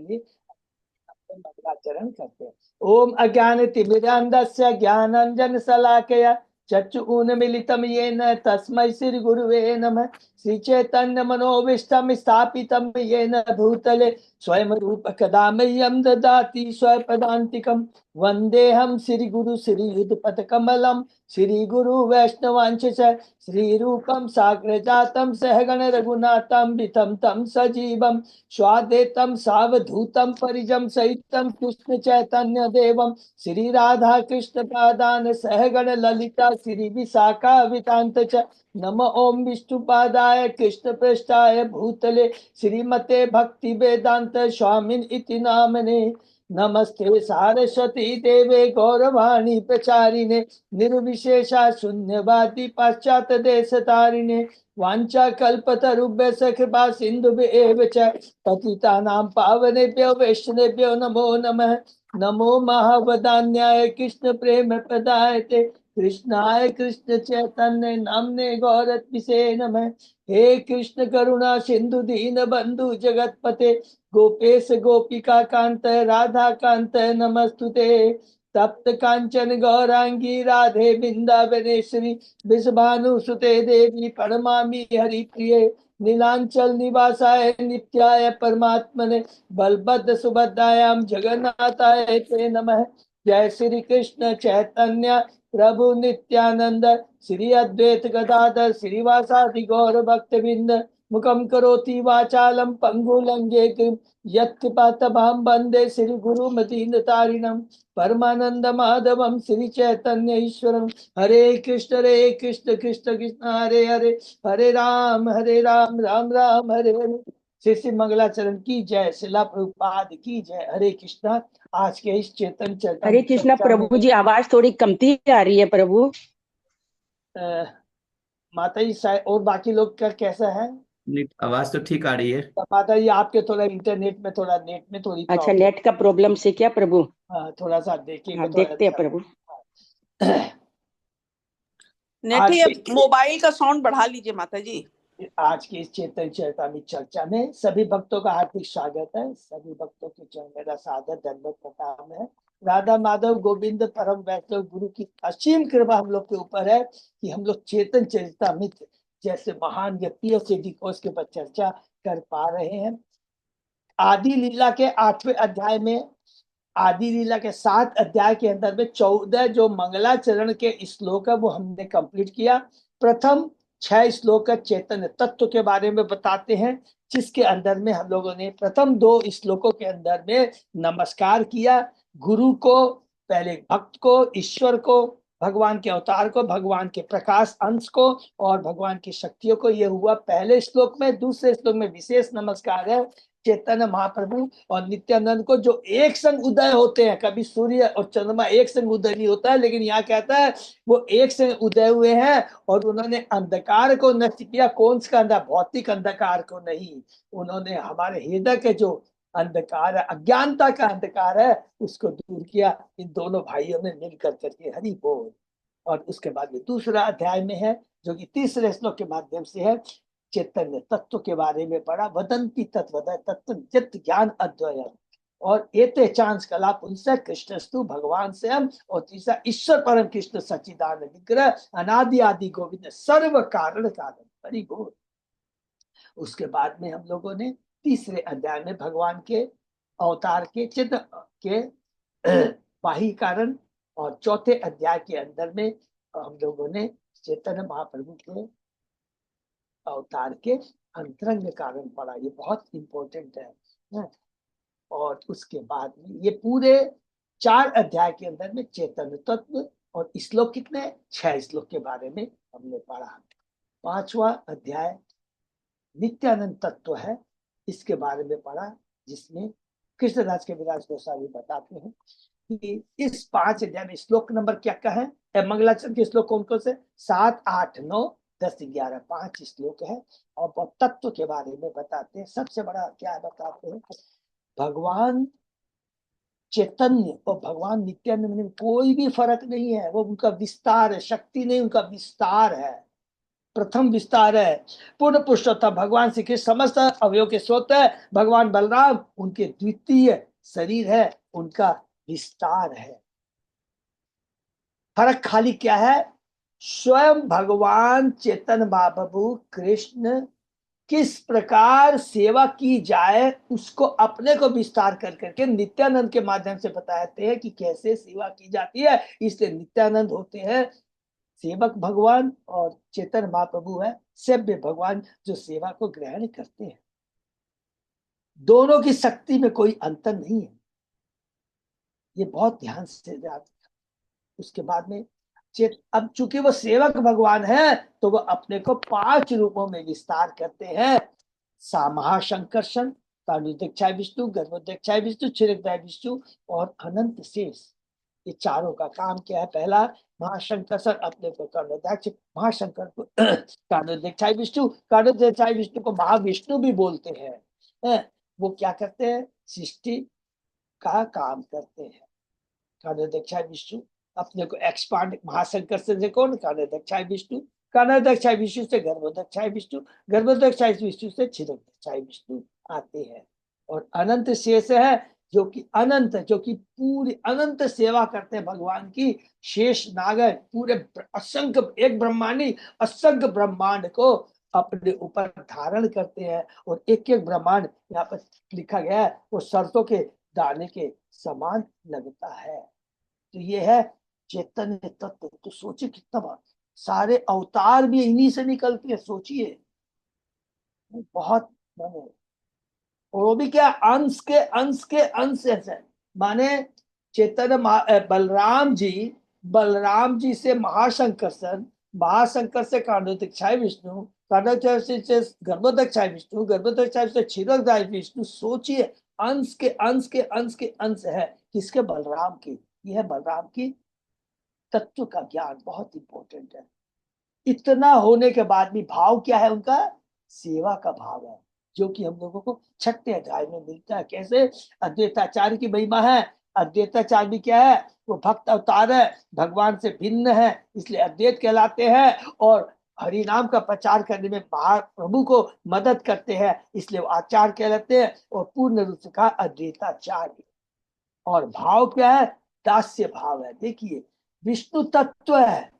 लिए मंगलाचरण करते हैं। ओम अज्ञान तिमिरांधस्य ज्ञानांजन शलाकया चक्षुरुन्मीलितं येन तस्मै श्री गुरुवे नमः। श्री चैतन्य मनोभीष्टं स्थापितं येन भूतले स्वयं रूप कदा मह्यं ददाति स्वपदान्तिकं। वन्देऽहं श्री गुरु श्री युगपथकमलं श्री गुरु वैष्णवांश श्री रूपं साग्रजातं सहगण रघुनाथं वितं तं सजीवं स्वादेतं सावधूतं परिजं सहितं कृष्ण चैतन्य देवं श्री राधा कृष्ण पादान सहगण ललिता श्री विशाखा वितांत च। नमो ओम विष्णुपादाय कृष्ण पृष्ठाय भूतले श्रीमते भक्ति वेदांत स्वामिन इति नामने। नमस्ते सारस्वती देवे गौरवाणी प्रचारिणे निर्विशेषा शून्यवादी पाश्चात्य देश तारिणे वांछा कल्पतरुभ्यश्च कृपा सिन्धुभ्येव च पतितानां पावनेभ्यो वैष्णवेभ्यो नमो नमः। नमो महावदान्याय कृष्ण प्रेम प्रदायते कृष्णाय कृष्ण चैतन्य नामने गौरत्मिषे नमः। हे कृष्ण करुणा सिंधु दीन बंधु जगतपते गोपेश गोपिका कांत राधा कांत नमस्तुते। तप्त कांचन गौरांगी राधे वृंदावनेश्वरी विषभानुसुते देवी प्रणमामि हरिप्रिये। नीलांचल निवासाय नित्याय परमात्मने बलभद्र सुभद्रायां जगन्नाथाय ते नमः। जय श्री कृष्ण चैतन्य प्रभु नित्यानंद श्री अद्वैत गदाधर श्रीवासादि गौर भक्तवृंद मुखम करोति वाचालम पंगुलंगे यत्कृपातभं वंदे श्री गुरु मदीन तारिणम परमानंद माधवम श्री चैतन्य ईश्वरम। हरे कृष्ण कृष्ण कृष्ण हरे हरे हरे राम राम राम हरे हरे। श्री श्री मंगलाचरण की जय। शिला प्रभुपाद की जय। हरे कृष्णा। आज के इस चेतन हरे कृष्णा प्रभु जी, आवाज थोड़ी कमती आ रही है प्रभु। माता जी शायद, और बाकी लोग का कैसा है? आवाज तो ठीक आ रही है। तो माता जी आपके थोड़ा इंटरनेट में थोड़ा नेट में थोड़ी अच्छा, नेट का प्रॉब्लम से क्या प्रभु? हाँ, थोड़ा सा देखिए। हाँ, देखते हैं प्रभु। नेट मोबाइल का साउंड बढ़ा लीजिए माता जी। आज की इस चेतन चैतामित चर्चा में सभी भक्तों का हार्दिक स्वागत है। सभी भक्तों के चरण मेरा सादर दंडवत प्रणाम है। राधा माधव गोविंद परम वैष्णव गुरु की असीम कृपा हम लोग के ऊपर है कि हम लोग चेतन चरितामृत जैसे महान व्यक्तियों से डिकोस के ऊपर चर्चा कर पा रहे हैं। आदि लीला के 8वें अध्याय में, आदि लीला के 7 अध्याय के अंदर में 14 जो मंगलाचरण के श्लोक है वो हमने कंप्लीट किया। प्रथम 6 श्लोक चैतन्य तत्व के बारे में बताते हैं, जिसके अंदर में हम लोगों ने प्रथम 2 श्लोकों के अंदर में नमस्कार किया गुरु को, पहले भक्त को, ईश्वर को, भगवान के अवतार को, भगवान के प्रकाश अंश को और भगवान की शक्तियों को। ये हुआ पहले श्लोक में। दूसरे श्लोक में विशेष नमस्कार है चैतन्य महाप्रभु और नित्यानंद को, जो एक संग उदय होते हैं। कभी सूर्य और चंद्रमा एक संग उदय नहीं होता है, लेकिन यहाँ कहता है वो एक संग उदय हुए हैं और उन्होंने अंधकार को नष्ट किया। कौन सा अंधकार? भौतिक अंधकार को नहीं, उन्होंने हमारे हृदय के जो अंधकार है, अज्ञानता का अंधकार है, उसको दूर किया इन दोनों भाइयों ने मिलकर करके। हरि बोल। और उसके बाद में दूसरा अध्याय में है, जो कि तीसरे श्लोक के माध्यम से है, चैतन्य तत्व के बारे में पढ़ा। वदंती तत्वदय तत्व जत ज्ञान अद्वय और एते चांस कला पुंसा कृष्णस्तु भगवान से हम। और तीसरा ईश्वर परम कृष्ण सच्चिदानंद विग्रह अनादि आदि गोविंद सर्व कारण कारण। हरि बोल। उसके बाद में हम लोगों ने तीसरे अध्याय में भगवान के अवतार के चिन्ह के बाही कारण और चौथे अध्याय के अंदर में हम लोगों ने चैतन्य महाप्रभु के अवतार के अंतरंग कारण पढ़ा। ये बहुत इंपॉर्टेंट है। और उसके बाद में ये पूरे 4 अध्याय के अंदर में चैतन्य तत्व और श्लोक कितने? 6 श्लोक के बारे में हमने पढ़ा। 5वां अध्याय नित्यानंद तत्व है, इसके बारे में पढ़ा, जिसमें कृष्णदास के विराज गोस्वामी बताते हैं कि इस 5 अध्याय में श्लोक नंबर क्या क्या है? मंगलाचरण के श्लोक कौन कौन से? 7, 8, 9, 10, 11, 5 श्लोक है। और वो तत्व के बारे में बताते हैं। सबसे बड़ा क्या बताते हैं? भगवान चैतन्य और भगवान नित्यानंद में कोई भी फर्क नहीं है। वो उनका विस्तार है, शक्ति नहीं, उनका विस्तार है। प्रथम विस्तार है। पूर्ण पुरुषोत्तम भगवान श्री कृष्ण समस्त अवयव के स्रोत है। भगवान बलराम उनके द्वितीय शरीर है, उनका विस्तार है। फर्क खाली क्या है? स्वयं भगवान चेतन महाप्रभु कृष्ण किस प्रकार सेवा की जाए उसको अपने को विस्तार कर करके नित्यानंद के माध्यम से बताते हैं कि कैसे सेवा की जाती है। इसलिए नित्यानंद होते हैं सेवक भगवान और चेतन महाप्रभु है सेव्य भगवान जो सेवा को ग्रहण करते हैं। दोनों की शक्ति में कोई अंतर नहीं है, ये बहुत ध्यान से याद। उसके बाद में अब चूंकि वो सेवक भगवान है तो वो अपने को 5 रूपों में विस्तार करते हैं। महाशंकर्षण, कारुण्यदक्षाय विष्णु, गर्भोदक्षाय विष्णु, क्षीरोदय विष्णु और अनंत शेष। ये चारों का काम क्या है? पहला महाशंकर्षण अपने को कारुण्यदक्ष, महाशंकर को कारुण्यदक्षाय विष्णु, कारुण्यदक्षाय विष्णु को महाविष्णु भी बोलते हैं। वो क्या करते हैं? सृष्टि का काम करते हैं। कारुण्यदक्षाय विष्णु अपने को एक्सपांड, महाशंकर से कौन? कारुण्यदक्षाय विष्णु, कारुण्यदक्षाय विष्णु से गर्भोदक्षाय विष्णु, गर्भोदक्षाय विष्णु से क्षीरोदक्षाय विष्णु आते हैं। और अनंत शेष है जो कि अनंत, जो कि पूरी अनंत सेवा करते हैं भगवान की। शेष नागर पूरे असंख्य, एक ब्रह्मांडी असंख्य ब्रह्मांड को अपने ऊपर धारण करते हैं। और एक एक ब्रह्मांड यहाँ पर लिखा गया है वो सरसों के दाने के समान लगता है। तो ये है चैतन्य तत्व। तो सोचिए कितना बात, सारे अवतार भी इन्हीं से निकलते हैं। सोचिए बहुत माने, और वो भी क्या? अंश के अंश के अंश है। माने चैतन्य बलराम जी से महाशंकर्षण, महाशंकर से कारुण्यदक्षाय विष्णु, कारुण्यदक्षाय से गर्भोदक्षाय विष्णु, गर्भोदक्षाय से क्षीरोदक्षाय विष्णु। सोचिए अंश के अंश के अंश के अंश है किसके? बलराम की। यह है बलराम की तत्व का ज्ञान, बहुत इंपॉर्टेंट है। इतना होने के बाद भी भाव क्या है उनका? सेवा का भाव है, जो कि हम लोगों को 6ठे अध्याय में मिलता है। कैसे? अद्वैताचार्य की महिमा है। अद्वैताचार्य भी क्या है? वो भक्त अवतार है, भगवान से भिन्न है, इसलिए अद्वैत कहलाते हैं। और हरि नाम का प्रचार करने में प्रभु को मदद करते हैं, इसलिए वो आचार्य कहलाते हैं। और पूर्ण रूप से कहा अद्वैताचार्य। और भाव क्या है? दास्य भाव है। देखिए विष्णु तत्व है,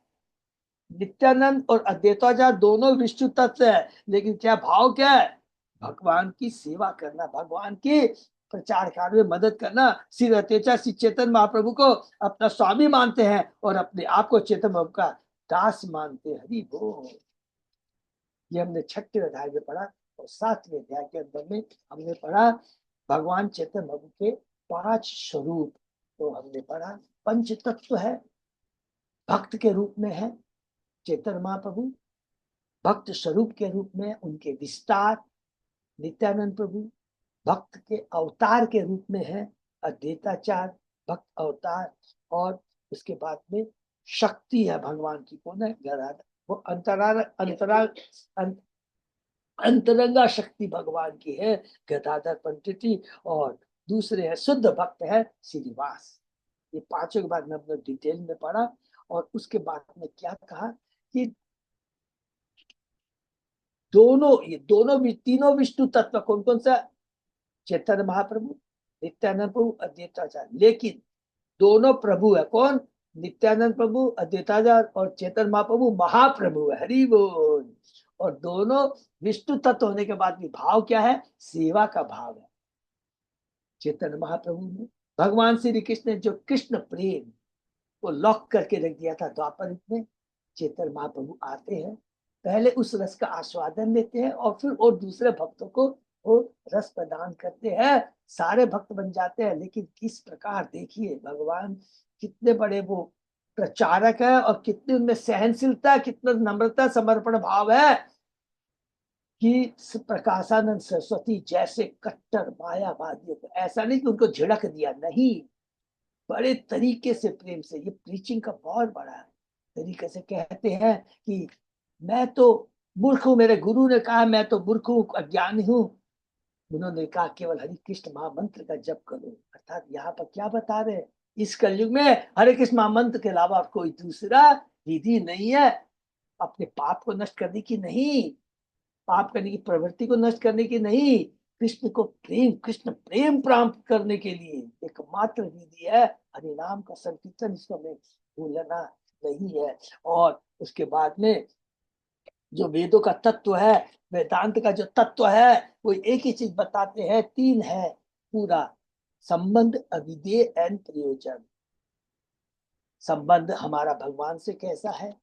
नित्यानंद और अद्वैताचार्य दोनों विष्णु तत्व है, लेकिन क्या भाव क्या है? भगवान की सेवा करना, भगवान की प्रचार कार्य में मदद करना। श्री अद्वैताचार्य श्री चेतन महाप्रभु को अपना स्वामी मानते हैं और अपने आप को चेतन प्रभु का दास मानते हैं। हरि बोल। ये हमने 6ठे अध्याय में पढ़ा। और 7वें अध्याय के अंदर में हमने पढ़ा भगवान चेतन प्रभु के 5 स्वरूप। तो हमने पढ़ा पंच तत्व है, भक्त के रूप में है चेतन महाप्रभु, भक्त स्वरूप के रूप में उनके विस्तार नित्यानंद प्रभु, भक्त के अवतार के रूप में है अद्वैताचार्य भक्त अवतार। और उसके बाद में शक्ति है भगवान की, कौन है? गदाधर। वो अंतरंगा शक्ति भगवान की है गदाधर पंडित। और दूसरे है शुद्ध भक्त है श्रीनिवास। ये 5 के बाद में हमने डिटेल में पढ़ा। और उसके बाद में क्या कहा कि तीनों विष्णु तत्व कौन कौन सा? चैतन्य महाप्रभु, नित्यानंद प्रभु, अद्वैताचार्य। लेकिन दोनों प्रभु है, कौन? नित्यानंद प्रभु, अद्वैताचार्य। और चैतन्य महाप्रभु महाप्रभु है। हरि बोल। और दोनों विष्णु तत्व होने के बाद भी भाव क्या है? सेवा का भाव है। चैतन्य महाप्रभु ने भगवान श्री कृष्ण ने जो कृष्ण प्रेम को लॉक करके रख दिया था द्वापर में, चैतन्य महाप्रभु आते हैं, पहले उस रस का आस्वादन लेते हैं और फिर और दूसरे भक्तों को वो रस प्रदान करते हैं। सारे भक्त बन जाते हैं। लेकिन किस प्रकार, देखिए भगवान कितने बड़े वो प्रचारक है और कितनी उनमें सहनशीलता, कितना नम्रता समर्पण भाव है कि प्रकाशानंद सरस्वती जैसे कट्टर मायावादियों को, ऐसा नहीं कि उनको झिड़क दिया, नहीं, बड़े तरीके से प्रेम से, ये प्रीचिंग का बहुत बड़ा तरीके से कहते हैं कि मैं तो मूर्ख हूं, मेरे गुरु ने कहा मैं तो मूर्ख हूं, अज्ञानी हूं। उन्होंने कहा केवल हरि कृष्ण महामंत्र का जप करो। अर्थात यहाँ पर क्या बता रहे हैं? इस कलयुग में हरे कृष्ण महामंत्र के अलावा कोई दूसरा विधि नहीं है। अपने पाप को नष्ट करने की नहीं, पाप करने की प्रवृत्ति को नष्ट करने की नहीं, कृष्ण को प्रेम, कृष्ण प्रेम प्राप्त करने के लिए एकमात्र विधि है हरि नाम का संकीर्तन। इसको हमें भूलना नहीं है। और उसके बाद में जो वेदों का तत्व है, वेदांत का जो तत्व है, वो एक ही चीज बताते हैं, तीन है पूरा: संबंध, अविधेय एंड प्रयोजन। संबंध हमारा भगवान से कैसा है,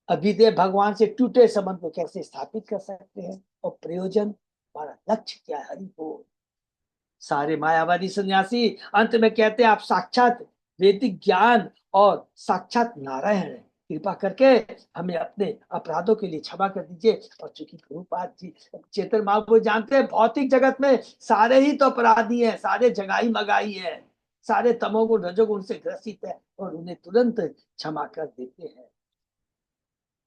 अभिधेय भगवान से टूटे संबंध को कैसे स्थापित कर सकते हैं, और प्रयोजन हमारा लक्ष्य क्या है, हरि बोल। सारे मायावादी सन्यासी अंत में कहते हैं आप साक्षात वैदिक ज्ञान और साक्षात नारायण हैं, कृपा करके हमें अपने अपराधों के लिए क्षमा कर दीजिए। और चूंकि प्रभुपाद जी चेतन महाप्रभु जानते हैं भौतिक जगत में सारे ही तो अपराधी हैं, सारे जगाई मगाई है, सारे तमोगुण रजोगुण से ग्रसित है, और उन्हें तुरंत क्षमा कर देते हैं।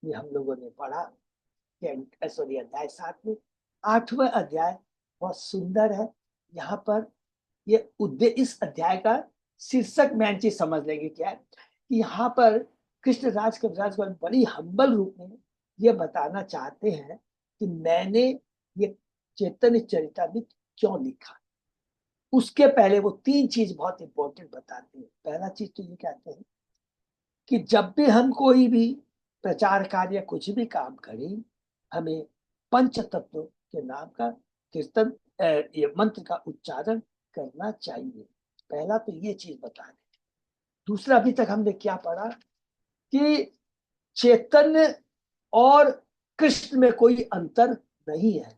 ये हम लोगों ने पढ़ा सॉरी अध्याय 7 में। 8वां अध्याय बहुत सुंदर है। यहाँ पर ये उद्देश्य, इस अध्याय का शीर्षक मैन चीज समझ लेंगे क्या है कि यहाँ पर कृष्ण राज कविराज बड़ी हम्बल रूप में ये बताना चाहते हैं कि मैंने ये चैतन्य चरितामृत क्यों लिखा। उसके पहले वो तीन चीज बहुत इंपॉर्टेंट बताते हैं। पहला चीज तो ये कहते हैं कि जब भी हम कोई भी प्रचार कार्य कुछ भी काम करें, हमें पंच तत्व के नाम का कीर्तन, ये मंत्र का उच्चारण करना चाहिए। पहला तो ये चीज बता रहे। दूसरा, अभी तक हमने क्या पढ़ा कि चैतन्य और कृष्ण में कोई अंतर नहीं है।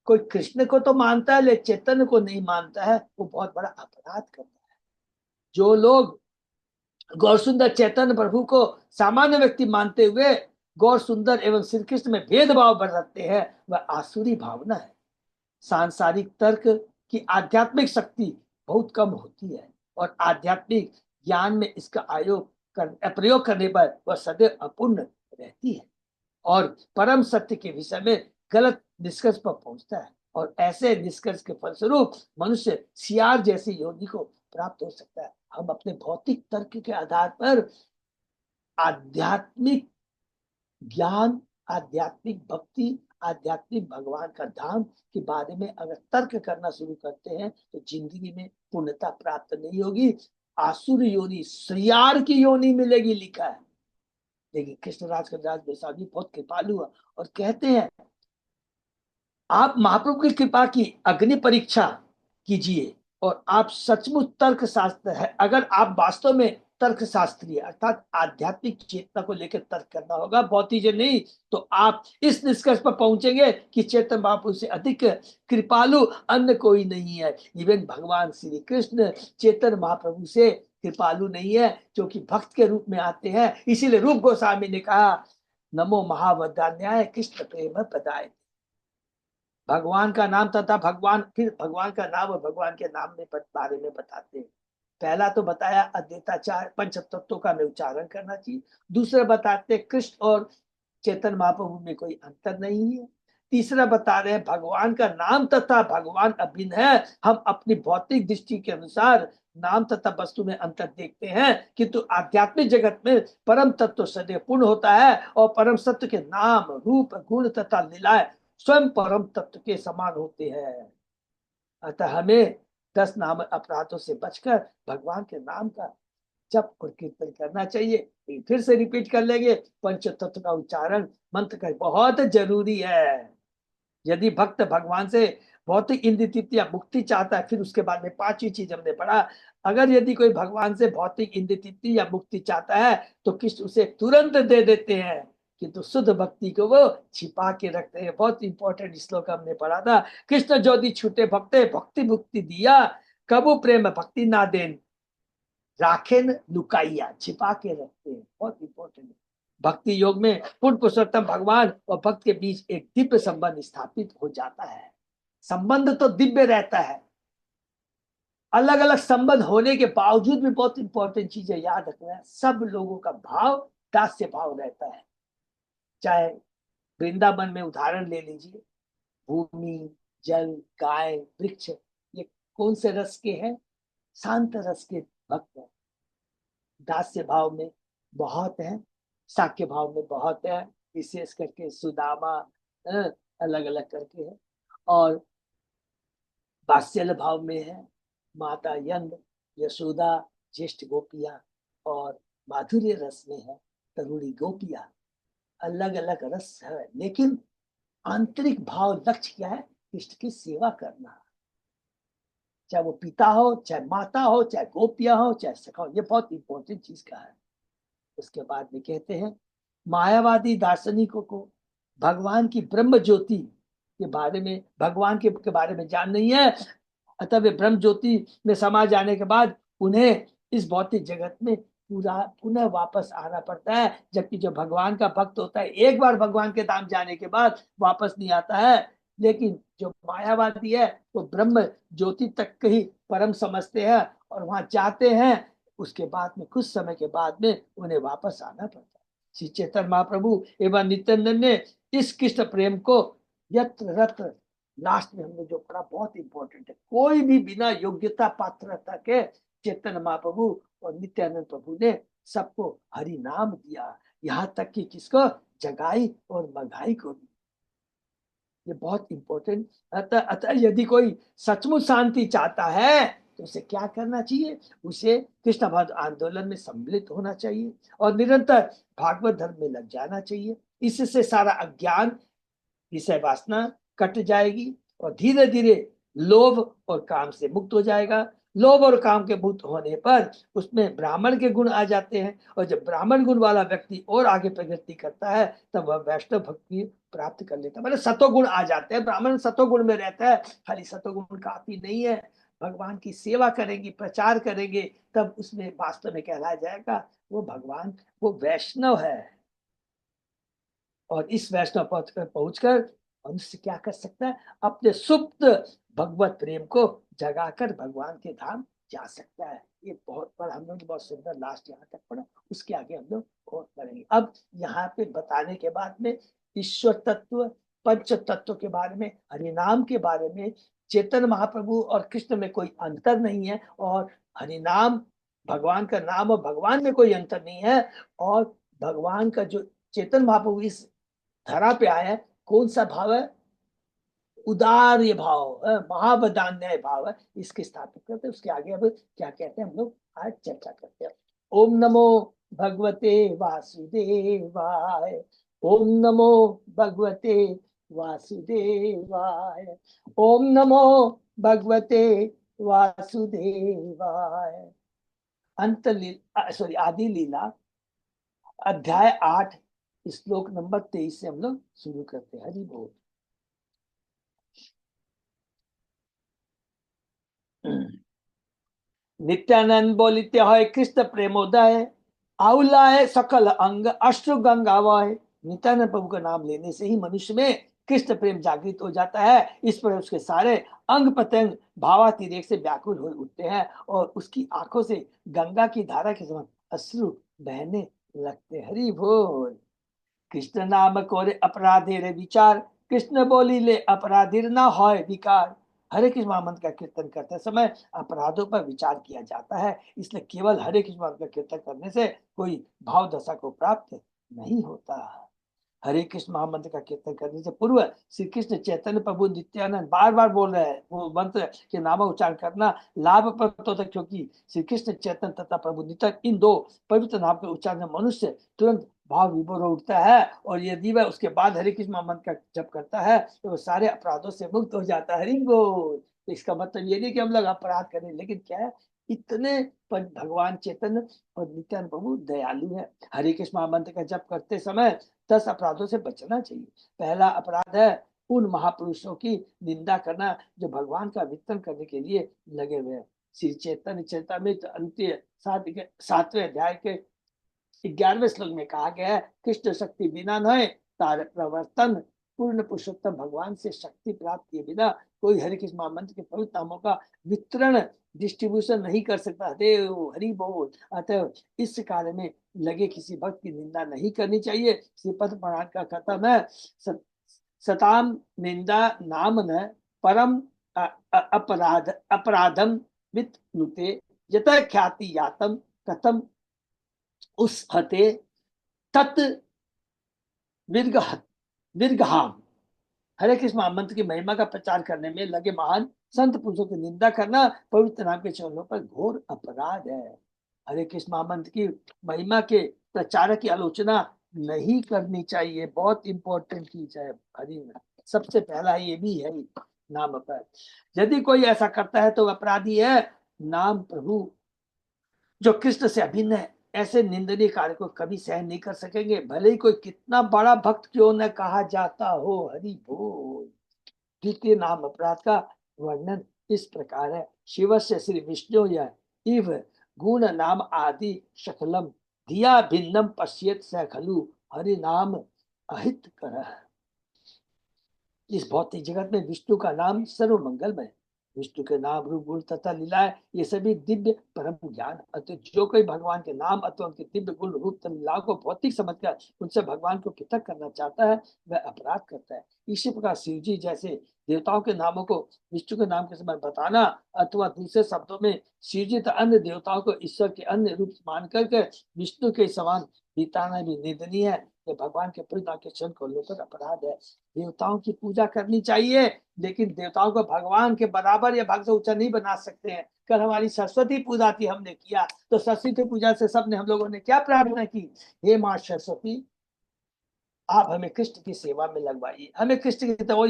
कोई कृष्ण को तो मानता है लेकिन चैतन्य को नहीं मानता है, वो बहुत बड़ा अपराध करता है। जो लोग गौर सुंदर चैतन्य प्रभु को सामान्य व्यक्ति मानते हुए गौर सुंदर एवं श्री कृष्ण में भेदभाव बरतते हैं, वह आसुरी भावना है। सांसारिक तर्क की आध्यात्मिक शक्ति बहुत कम होती है, और आध्यात्मिक ज्ञान में इसका प्रयोग करने पर वह सदैव अपूर्ण रहती है और परम सत्य के विषय में गलत निष्कर्ष पर पहुंचता है। और ऐसे निष्कर्ष के फलस्वरूप मनुष्य सियार जैसी योनि को प्राप्त हो सकता है। हम अपने भौतिक तर्क के आधार पर आध्यात्मिक ज्ञान, आध्यात्मिक भक्ति, आध्यात्मिक भगवान का धाम के बारे में अगर तर्क करना शुरू करते हैं तो जिंदगी में पूर्णता प्राप्त नहीं होगी, आसुर योनि, सियार की योनि मिलेगी, लिखा है। लेकिन कृष्णराज कविराज गोस्वामी बहुत कृपालु है और कहते हैं आप महाप्रभु की कृपा की अग्नि परीक्षा कीजिए और आप सचमुच तर्क शास्त्र है। अगर आप वास्तव में तर्क शास्त्रीय अर्थात आध्यात्मिक चेतना को लेकर तर्क करना होगा, भौतिक नहीं, तो आप इस निष्कर्ष पर पहुंचेंगे कि चेतन महाप्रभु से अधिक कृपालु अन्य कोई नहीं है। इवन भगवान श्री कृष्ण चेतन महाप्रभु से कृपालु नहीं है, जो कि भक्त के रूप में आते हैं। इसीलिए रूप गोस्वामी ने कहा नमो महावदान्याय कृष्ण प्रेम प्रदाय। भगवान का नाम तथा भगवान, फिर भगवान का नाम और भगवान के नाम में बारे में बताते हैं। पहला तो बताया अद्वैताचार पंच तत्वों का हमें उच्चारण करना चाहिए। दूसरा बताते कृष्ण और चेतन महाप्रभु में कोई अंतर नहीं है। तीसरा बता रहे हैं भगवान का नाम तथा भगवान अभिन्न है। हम अपनी भौतिक दृष्टि के अनुसार नाम तथा वस्तु में अंतर देखते हैं, किंतु आध्यात्मिक जगत में परम तत्व सदैव पूर्ण होता है और परम सत्य के नाम रूप गुण तथा लीलाएं स्वयं परम तत्व के समान होते हैं। अतः हमें 10 नाम अपराधों से बचकर भगवान के नाम का जप और कीर्तन करना चाहिए। फिर से रिपीट कर लेंगे, पंच तत्व का उच्चारण मंत्र का बहुत जरूरी है। यदि भक्त भगवान से भौतिक इंद्रिय तृप्ति या मुक्ति चाहता है, फिर उसके बाद में 5वीं चीज हमने पढ़ा, अगर यदि कोई भगवान से भौतिक इंद्रिय तृप्ति या मुक्ति चाहता है तो कृष्ण उसे तुरंत दे देते हैं, किंतु शुद्ध भक्ति को वो छिपा के रखते हैं। बहुत इंपॉर्टेंट श्लोक हमने पढ़ा था, कृष्ण ज्योति छूटे भक्ते भक्ति मुक्ति दिया, कबू प्रेम भक्ति ना देन राखेन लुकाइया, छिपा के रखते हैं। बहुत इंपॉर्टेंट है। भक्ति योग में पूर्ण पुरुषोत्तम भगवान और भक्त के बीच एक दिव्य संबंध स्थापित हो जाता है। संबंध तो दिव्य रहता है, अलग अलग संबंध होने के बावजूद भी बहुत इंपॉर्टेंट चीजें याद रखना है, सब लोगों का भाव दास्य भाव रहता है। चाहे वृंदावन में उदाहरण ले लीजिए, भूमि जल गाय वृक्ष, ये कौन से रस के हैं? शांत रस के भक्त हैं, दास्य भाव में बहुत है। साक्य भाव में बहुत है, विशेष करके सुदामा अलग अलग करके है, और वात्सल्य भाव में है माता यंद, यशोदा, ज्येष्ठ गोपिया, और माधुर्य रस में है तरुणी गोपिया। अलग अलग रस है, लेकिन आंतरिक भाव लक्ष्य क्या है? कृष्ण की सेवा करना, चाहे वो पिता हो, चाहे माता हो, चाहे गोपिया हो, चाहे सखा हो। ये बहुत इंपॉर्टेंट चीज का है। उसके बाद में कहते हैं मायावादी दार्शनिकों को भगवान की ब्रह्म ज्योति के बारे में, भगवान के बारे में जान नहीं है, अतः वे ब्रह्म ज्योति में समा जाने के बाद उन्हें इस भौतिक जगत में पूरा पुनः वापस आना पड़ता है। जबकि जो भगवान का भक्त होता है, एक बार भगवान के धाम जाने के बाद वापस नहीं आता है। लेकिन जो मायावादी है वो ब्रह्म ज्योति तक ही परम समझते हैं और वहां जाते हैं, उसके बाद में कुछ समय के बाद में उन्हें वापस आना पड़ता है। श्री चैतन्य महाप्रभु एवं नित्यानंद ने इस कृष्ण प्रेम को यत्र रत्र, लास्ट में हमने जो पढ़ा बहुत इंपॉर्टेंट है, कोई भी बिना योग्यता पात्रता के चैतन्य महाप्रभु और नित्यानंद प्रभु ने सबको हरि नाम दिया, यहाँ तक कि किसको? जगाई और मघाई को भी। ये बहुत इंपॉर्टेंट। अतः यदि कोई सचमुच शांति चाहता है तो उसे क्या करना चाहिए? उसे कृष्ण भक्त आंदोलन में सम्मिलित होना चाहिए और निरंतर भागवत धर्म में लग जाना चाहिए। इससे सारा अज्ञान, विषय वासना कट जाएगी और धीरे धीरे लोभ और काम से मुक्त हो जाएगा। लोभ और काम के मुक्त होने पर उसमें ब्राह्मण के गुण आ जाते हैं, और जब ब्राह्मण गुण वाला व्यक्ति और आगे प्रगति करता है तब वह वैष्णव भक्ति प्राप्त कर लेता है। मतलब सतोगुण आ जाते हैं, ब्राह्मण सतोगुण में रहता है। खाली सतोगुण काफी नहीं है, भगवान की सेवा करेंगे, प्रचार करेंगे, तब उसमें वास्तव में कहलाया जाएगा वो भगवान, वो वैष्णव है। और इस वैष्णव पद पर पहुंचकर मनुष्य क्या कर सकता है? अपने सुप्त भगवत प्रेम को जगाकर भगवान के धाम जा सकता है। ये बहुत बड़ा, हम लोग बहुत सुंदर लास्ट यहाँ तक पढ़ा, उसके आगे हम लोग और पढ़ेंगे। अब यहाँ पे बताने के बाद में ईश्वर तत्व, पंच तत्व के बारे में, हरिनाम के बारे में, चैतन्य महाप्रभु और कृष्ण में कोई अंतर नहीं है, और हरिनाम भगवान का नाम और भगवान में कोई अंतर नहीं है, और भगवान का जो चैतन्य महाप्रभु इस धरा पे आया है, कौन सा भाव है? उदार ये भाव, महावदान्य भाव है, इसके स्थापित करते हैं। उसके आगे अब क्या कहते हैं हम लोग आज चर्चा करते हैं। ओम नमो भगवते वासुदेवाय, ओम नमो भगवते वासुदेवाय, ओम नमो भगवते वासुदेवाय। अंत सॉरी आदि लीला अध्याय 8 श्लोक नंबर 23 से हम लोग शुरू करते हैं। हरि बोल। नित्यानंद बोलिते है कृष्ण प्रेमोदय, आउलाय सकल अंग अश्रु गंगावय। नित्यानंद प्रभु का नाम लेने से ही मनुष्य में कृष्ण प्रेम जागृत हो जाता है। इस पर उसके सारे अंग प्रत्यंग भावातिरेक से व्याकुल हो उठते हैं और उसकी आंखों से गंगा की धारा के समान अश्रु बहने लगते। हरि बोल। कृष्ण नाम कोरे अपराधे रे विचार, कृष्ण बोली ले अपराधीर ना होय विकार। हरे कृष्ण महामंत्र का कीर्तन करते समय अपराधों पर विचार किया जाता है, इसलिए केवल हरे कृष्ण महामंत्र का कीर्तन करने से कोई भाव दशा को प्राप्त नहीं होता। हरे कृष्ण महामंत्र का कीर्तन करने से पूर्व श्री कृष्ण चैतन्य प्रभु नित्यानंद बार बार बोल रहे हैं, वो मंत्र के नाम उच्चारण करना लाभप्रद होता है, क्योंकि श्री कृष्ण चैतन्य तथा प्रभु नित्यानंद इन दो पवित्र नाम के उच्चारण मनुष्य तुरंत भाव विभोर उठता है, और यदि वह उसके बाद हरे कृष्ण महामंत्र का जप करता है तो वो सारे अपराधों से मुक्त हो जाता है। हरि बोल। तो इसका मतलब ये नहीं कि हम लोग अपराध करें, लेकिन क्या है, इतने भगवान चैतन्य और नित्यानंद प्रभु दयालु है। हरे कृष्ण महामंत्र का जप करते समय 10 अपराधों से बचना चाहिए। पहला अपराध है उन महापुरुषों की निंदा करना जो भगवान का वितरण करने के लिए लगे हुए हैं। श्री चैतन्य चरितामृत अंत्य 7वें अध्याय के 11वें श्लोक में कहा गया है, कृष्ण शक्ति बिना न तार प्रवर्तन। पूर्ण पुरुषोत्तम भगवान से शक्ति प्राप्त किए बिना कोई हरे कृष्ण महामंत्र के पवित्र नामों का वितरण, डिस्ट्रीब्यूशन नहीं कर सकता। देव हरि बोल। अतः इस कार्य में लगे किसी भक्त की निंदा नहीं करनी चाहिए। श्रीपद पुराण का खत्म है, सताम निंदा नाम न परम अपराध अपराधम वित्नुते यत ख्याति यातम कथम उस हते तत् विरगहाम। हरे कृष्ण महामंत्र की महिमा का प्रचार करने में लगे महान संत पुरुषों की निंदा करना पवित्र नाम के चरणों पर घोर अपराध है। हरे कृष्ण महामंत्र की महिमा के प्रचारक की आलोचना नहीं करनी चाहिए, बहुत इंपॉर्टेंट चीज है। हरि सबसे पहला ये भी है नाम अपराध। यदि कोई ऐसा करता है तो अपराधी है। नाम प्रभु जो कृष्ण से अभिन्न है ऐसे निंदनीय कार्य को कभी सहन नहीं कर सकेंगे, भले ही कोई कितना बड़ा भक्त क्यों न कहा जाता हो। हरि बोल। द्वितीय नाम अपराध का वर्णन इस प्रकार है। शिव से श्री विष्णु या इव गुण नाम आदि शकलम धिया भिन्नम पश्येत स खलु हरि नाम अहित कर। इस भौतिक जगत में विष्णु का नाम सर्व मंगलमय। विष्णु के नाम रूप गुण तथा लीलाएं ये सभी दिव्य परम ज्ञान। अतः जो कोई भगवान के नाम अथवा उनके दिव्य गुण रूप तथा लीलाओं को भौतिक समझकर उनसे भगवान को पृथक करना चाहता है वह अपराध करता है। इसी प्रकार शिव जी जैसे देवताओं के नामों को विष्णु के नाम के समान बताना अथवा दूसरे शब्दों में शिव जी तथा अन्य देवताओं को ईश्वर के अन्य रूप मान करके विष्णु के समान बिताना भी निंदनीय है। ये भगवान के पवित्र नाम के चरण को लेकर अपराध है। देवताओं की पूजा करनी चाहिए, लेकिन देवताओं को भगवान के बराबर या भक्त से ऊंचा नहीं बना सकते हैं। कल हमारी सरस्वती पूजा थी, हमने किया तो सरस्वती पूजा से सबने हम लोगों ने क्या प्रार्थना की, हे माँ सरस्वती आप हमें कृष्ण की सेवा में लगवाइए, हमें कृष्ण की तो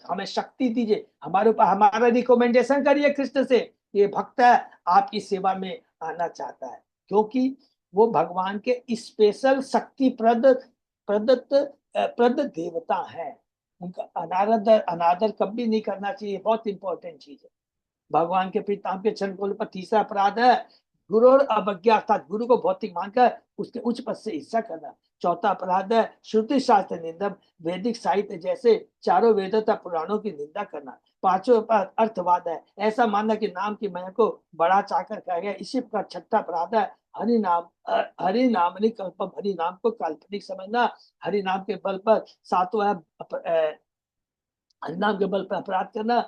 हमें शक्ति दीजिए, हमारे ऊपर हमारा रिकमेंडेशन करिए कृष्ण से, ये भक्त है आपकी सेवा में आना चाहता है। क्योंकि वो भगवान के स्पेशल शक्ति प्रद देवता है। उनका अनादर अनादर कभी नहीं करना चाहिए, बहुत इंपॉर्टेंट चीज है। भगवान के पिताम के चरण खोलने पर तीसरा अपराध है गुरु और अवज्ञा, अर्थात गुरु को भौतिक मानकर उसके उच्च पद से ईर्ष्या करना। चौथा अपराध है श्रुति शास्त्र निंदन, वैदिक साहित्य जैसे चारों वेदों तथा पुराणों की निंदा करना। पांचवा अपराध अर्थवाद है, ऐसा मानना कि नाम की महिमा को बड़ा चाकर कहा गया। इसी प्रकार छठा अपराध है हरि नाम कल्पम, हरि नाम को काल्पनिक समझना। हरि नाम के बल पर सातवां हरि नाम के बल पर अपराध करना,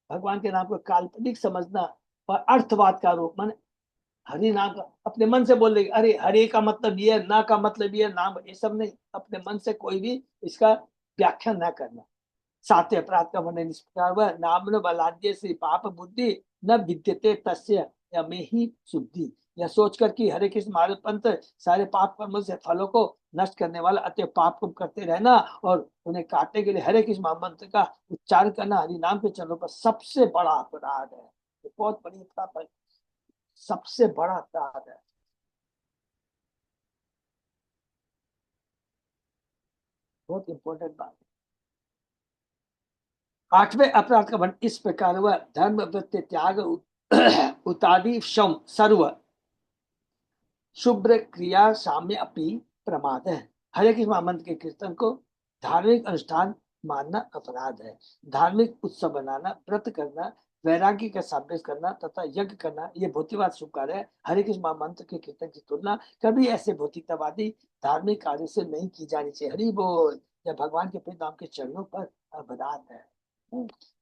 भगवान के नाम को काल्पनिक समझना और अर्थवाद का रूप माने हरि नाम का अपने मन से बोल रहे अरे हरे का मतलब ये है, ना का मतलब ये नाम, ये सब नहीं, अपने मन से कोई भी इसका व्याख्या ना करना। सातवें अपराध का वर्णन इस प्रकार हुआ, नाम बलाद्य श्री पाप बुद्धि न विद्यते तस्य या में ही शुद्धि। यह सोचकर कि हरे कृष्ण महाराज पंथ सारे पाप कर्मों से फलों को नष्ट करने वाला अतः पाप को करते रहना और उन्हें काटने के लिए हरे कृष्ण महामंत्र का उच्चारण करना हरि नाम के चरणों पर सबसे बड़ा अपराध है। बहुत बड़ी अपराध है, सबसे बड़ा अपराध है। बहुत इंपॉर्टेंट बात है। आठवें अपराध का वर्णन इस प्रकार हुआ, धर्म वृत्ति त्याग उतादि शम सर्व शुभ्र क्रिया साम्य अपनी प्रमाद है। हरे कृष्ण महामंत्र के कीर्तन को धार्मिक अनुष्ठान मानना अपराध है। धार्मिक उत्सव बनाना, व्रत करना, वैराग्य का साब्यस्त करना तथा यज्ञ करना ये भौतिकवाद शुभ कार्य है। हरे कृष्ण महामंत्र के कीर्तन की तुलना कभी ऐसे भौतिकतावादी धार्मिक कार्य से नहीं की जानी चाहिए। हरि बोल। यह भगवान के प्रिय नाम के चरणों पर अपराध है।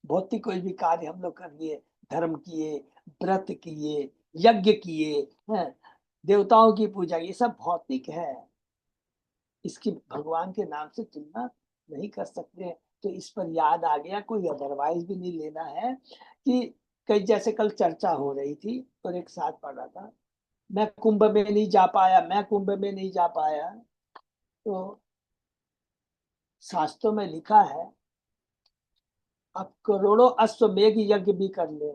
भौतिक कोई भी कार्य हम लोग कर लिए, धर्म किए, व्रत किए, यज्ञ किए, देवताओं की पूजा, ये सब भौतिक है, इसकी भगवान के नाम से तुलना नहीं कर सकते। तो इस पर याद आ गया, कोई अदरवाइज भी नहीं लेना है कि कई जैसे कल चर्चा हो रही थी और एक साथ पढ़ रहा था, मैं कुंभ में नहीं जा पाया, मैं कुंभ में नहीं जा पाया। तो शास्त्रों में लिखा है आप करोड़ों अश्वमेघ यज्ञ भी कर ले,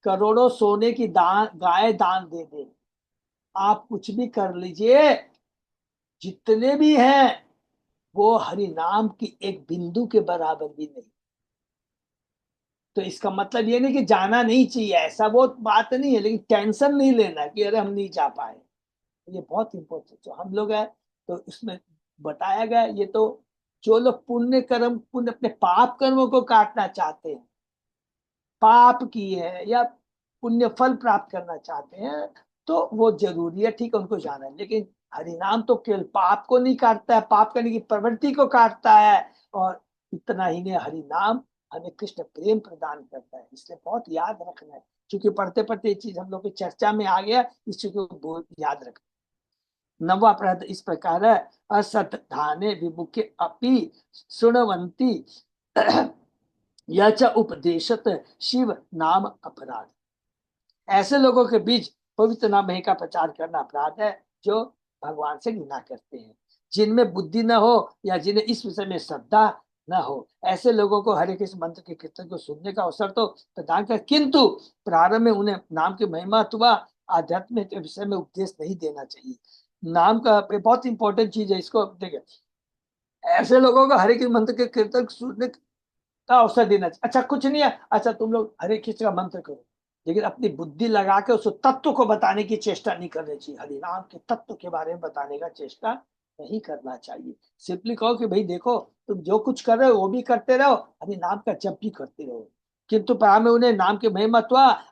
करोड़ों सोने की गाय दान दे दे, आप कुछ भी कर लीजिए, जितने भी हैं वो हरि नाम की एक बिंदु के बराबर भी नहीं। तो इसका मतलब ये नहीं कि जाना नहीं चाहिए, ऐसा वो बात नहीं है, लेकिन टेंशन नहीं लेना कि अरे हम नहीं जा पाए। ये बहुत इंपॉर्टेंट तो हम लोग है। तो इसमें बताया गया ये तो जो लोग पुण्य अपने पाप कर्मों को काटना चाहते हैं, पाप किए हैं या पुण्य फल प्राप्त करना चाहते हैं तो वो जरूरी है, ठीक है, उनको जाना है। लेकिन हरिनाम तो केवल पाप को नहीं काटता है, पाप करने की प्रवृत्ति को काटता है। और इतना ही नहीं, हरिनाम हमें कृष्ण प्रेम प्रदान करता है, इसलिए बहुत याद रखना है। क्योंकि पढ़ते पढ़ते ये चीज हम लोग की चर्चा में आ गया, इस चीज को बहुत याद रखना। नवा अपराध इस प्रकार है, असत धाने विमुखे अपि सुनवंती यच उपदेशत शिव नाम अपराध। ऐसे लोगों के बीच पवित्र नाम का प्रचार करना अपराध है जो भगवान से घृणा करते हैं, जिनमें बुद्धि न हो या जिन्हें इस विषय में श्रद्धा न हो। ऐसे लोगों को हरे कृष्ण मंत्र के कीर्तन को सुनने का अवसर तो प्रदान कर, किंतु प्रारंभ में उन्हें नाम की महिमा अथवा आध्यात्म के विषय में उपदेश नहीं देना चाहिए। नाम का बहुत इंपॉर्टेंट चीज है, इसको देखिए। ऐसे लोगों को हरे कृष्ण मंत्र के कीर्तन सुनने का अवसर देना चाहिए। अच्छा कुछ नहीं है, अच्छा तुम लोग हरे कृष्ण का मंत्र करो, लेकिन अपनी बुद्धि लगा के उस तत्व को बताने की चेष्टा नहीं करनी चाहिए। हरिनाम के तत्व के बारे में बताने का चेष्टा नहीं करना चाहिए। सिंपली कहो कि भाई देखो, तुम जो कुछ कर रहे हो वो भी करते रहो, हरिनाम का जप भी करते रहो, किंतु प्रारंभ में उन्हें नाम के महिमा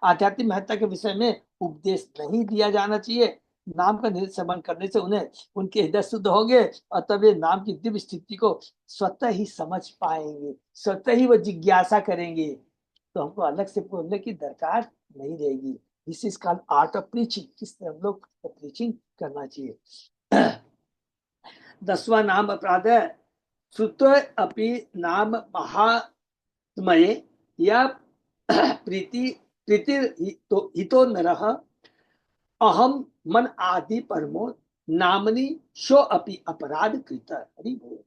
आध्यात्मिक महत्ता के विषय में उपदेश नहीं दिया जाना चाहिए। नाम का निरसन करने से उन्हें उनके हृदय शुद्ध होंगे और तब वे नाम की दिव्य स्थिति को स्वतः ही समझ पाएंगे, स्वतः ही वो जिज्ञासा करेंगे, तो हमको अलग से बोलने की दरकार नहीं रहेगी। This is called art of preaching. किस तरह हम लोग प्रीचिंग करना चाहिए। 10वां नाम अपराध है, श्रुत अपि नाम महात्मये या प्रीति प्रीति हितो नरः अहम मन आदि परमो नामनी शो अपि अपराध कृत। हरि बोल।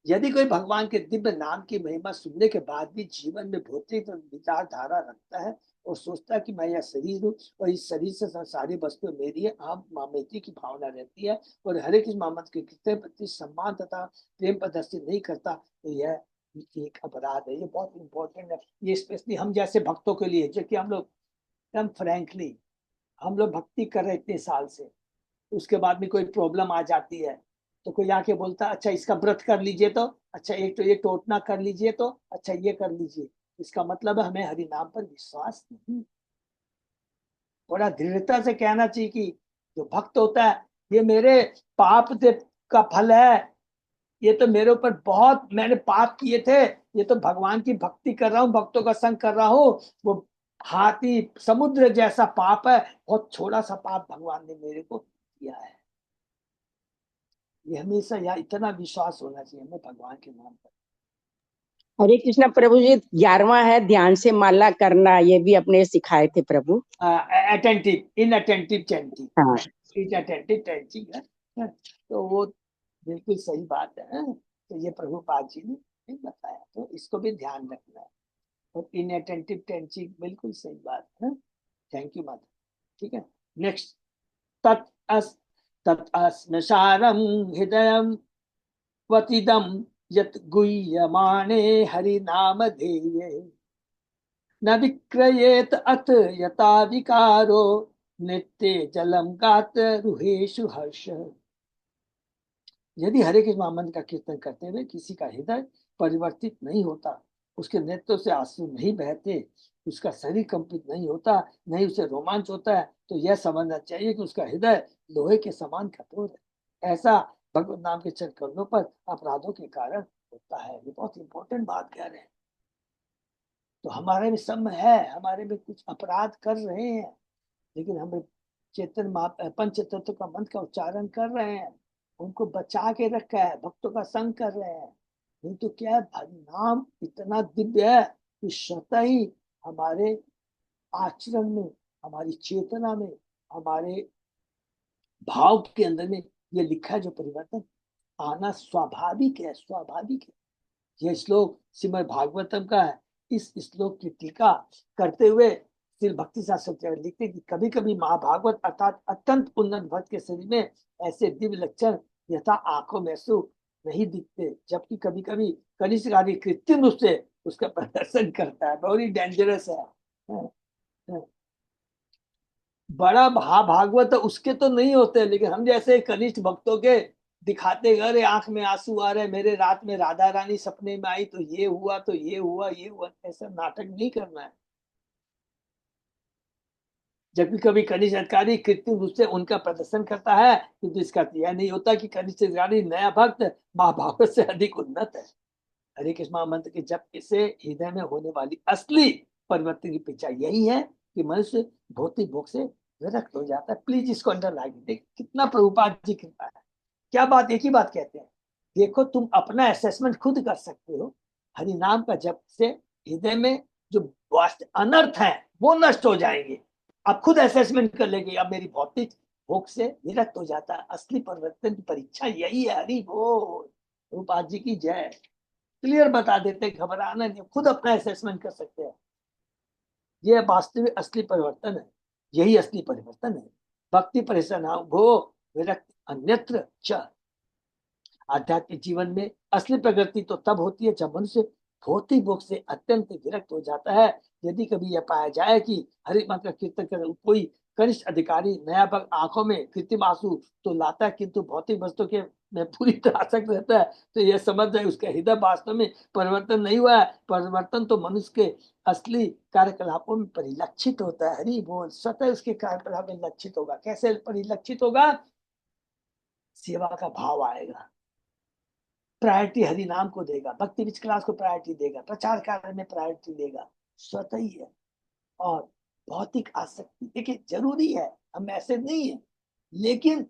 यदि कोई भगवान के दिव्य नाम की महिमा सुनने के बाद भी जीवन में भौतिक विचारधारा रखता है और सोचता है कि मैं यह शरीर हूँ और इस शरीर से सारी वस्तु मेरी है, आम मामेती की भावना रहती है और हरे कृष्ण मोहम्मद के कृत्य प्रति सम्मान तथा प्रेम प्रदर्शित नहीं करता, तो यह एक अपराध है। ये बहुत इंपॉर्टेंट है, ये स्पेशली हम जैसे भक्तों के लिए, जो कि हम लोग एकदम फ्रैंकली हम लोग भक्ति कर रहे इतने साल से, उसके बाद में कोई प्रॉब्लम आ जाती है तो कोई आके बोलता है अच्छा इसका व्रत कर लीजिए, तो अच्छा एक तो ये टोटना कर लीजिए, तो अच्छा ये कर लीजिए, इसका मतलब है हमें हरि नाम पर विश्वास नहीं। थोड़ा दृढ़ता से कहना चाहिए कि जो भक्त होता है ये मेरे पाप का फल है, ये तो मेरे ऊपर बहुत मैंने पाप किए थे, ये तो भगवान की भक्ति कर रहा हूँ, भक्तों का संग कर रहा हूँ, वो हाथी समुद्र जैसा पाप है, बहुत छोटा सा पाप भगवान ने मेरे को किया है। ये हमेशा या इतना विश्वास होना चाहिए हमें भगवान के नाम पर। हरे कृष्णा प्रभु जी। 11वां है ध्यान से माला करना, ये भी अपने सिखाए थे प्रभु। अटेंटिव इनअटेंटिव चैंटिंग, हाँ अटेंटिव चैंटिंग है, तो वो बिल्कुल सही बात है। तो ये प्रभुपाद जी ने बताया, तो इसको भी ध्यान रखना है। और इनअटेंटिव चैंटिंग बिल्कुल सही बात है। थैंक यू माता। ठीक है, नेक्स्ट। तत्स्मशारम हृदयम वतिदम यत गुह्यमाने हरि नाम धेये न विक्रयेत अथ यथा विकारो नित्य जलम गात रुहेशु हर्ष। यदि हरे कृष्ण महामंत्र का कीर्तन करते हुए किसी का हृदय परिवर्तित नहीं होता, उसके नेत्रों से आंसू नहीं बहते, उसका शरीर कंपित नहीं होता, नहीं उसे रोमांच होता है, तो यह समझना चाहिए कि उसका हृदय लोहे के समान कठोर है। ऐसा भगवत नाम के चल करने पर अपराधों के कारण होता है। ये बहुत इंपॉर्टेंट बात कह रहे हैं। तो हमारे में सब में है, हमारे में कुछ अपराध कर रहे हैं, लेकिन हम चेतन पंच तत्व का मंत्र का उच्चारण कर रहे हैं, उनको बचा के रखा है, भक्तों का संग कर रहे हैं। नहीं तो क्या है, नाम इतना दिव्य है कि स्वतः ही हमारे आचरण में, हमारी चेतना में, हमारे भाव के अंदर में ये लिखा है, जो परिवर्तन आना स्वाभाविक है, स्वाभाविक है। यह श्लोक श्रीमद् भागवतम का है। इस श्लोक की टीका करते हुए श्री भक्ति शास्त्र लिखते कि कभी कभी महाभागवत अर्थात अत्यंत उन्नत भक्त के शरीर में ऐसे दिव्य लक्षण यथा आंखों में आंसू नहीं दिखते, जबकि कभी कभी कनिष्ठ आदि कृत्रिम रूप से उसका प्रदर्शन करता है। बहुत ही डेंजरस है। बड़ा भागवत उसके तो नहीं होते, लेकिन हम जैसे कनिष्ठ भक्तों के दिखाते, अरे आंख में आंसू आ रहे, मेरे रात में राधा रानी सपने में आई, तो ये हुआ, तो ये हुआ, ये हुआ, ऐसा नाटक नहीं करना है। जबकि कभी कनिष्ठ अधिकारी कृत्रिम रूप से उनका प्रदर्शन करता है, किंतु इसका यह नहीं होता कि कनिष्ठ अधिकारी नया भक्त महाभागवत से अधिक उन्नत है। हरे कृष्ण महामंत्र के जप से हृदय में होने वाली असली परिवर्तन की पहचान यही है कि मनुष्य भौतिक भोग से विरक्त हो जाता है। प्लीज इसको अंडरलाइन देख, कितना प्रभुपाद जी कृपा है। क्या बात, एक ही बात कहते हैं, देखो तुम अपना असेसमेंट खुद कर सकते हो। हरि नाम का जप से हृदय में जो वास्त अनर्थ है वो नष्ट हो जाएंगे। आप खुद असेसमेंट कर लेंगे, अब मेरी भौतिक भोग से विरक्त हो जाता है। असली परिवर्तन की परीक्षा यही है। हरि बोल, प्रभुपाद जी की जय। क्लियर बता देते, घबराना नहीं, खुद अपना असेसमेंट कर सकते हैं। ये वास्तविक असली परिवर्तन है, यही असली परिवर्तन है। भक्ति परिसन भो विरक्त अन्यत्र च। आध्यात्मिक जीवन में असली प्रगति तो तब होती है जब मनुष्य भौतिक भोग से अत्यंत विरक्त हो जाता है। यदि कभी यह पाया जाए कि हरि मंत्र कीर्तन कर कोई कनिष्ठ अधिकारी नया भक्त आंखों में कृत्रिम आंसू तो लाता है, किंतु भौतिक वस्तु के में पूरी तरह आसक्त रहता है, तो यह समझ जाए उसका हृदय वास्तव में परिवर्तन नहीं हुआ है। परिवर्तन तो मनुष्य के असली कार्यकलापों में परिलक्षित होता है। हरि बोल, स्वतः उसके कार्यकलाप में लक्षित होगा। कैसे परिलक्षित होगा? सेवा का भाव आएगा, प्रायोरिटी हरि नाम को देगा, भक्ति विच क्लास को प्रायोरिटी देगा, प्रचार कार्य में प्रायोरिटी देगा, स्वतः ही है। और भौतिक आसक्ति देखिए जरूरी है, हम ऐसे नहीं है, लेकिन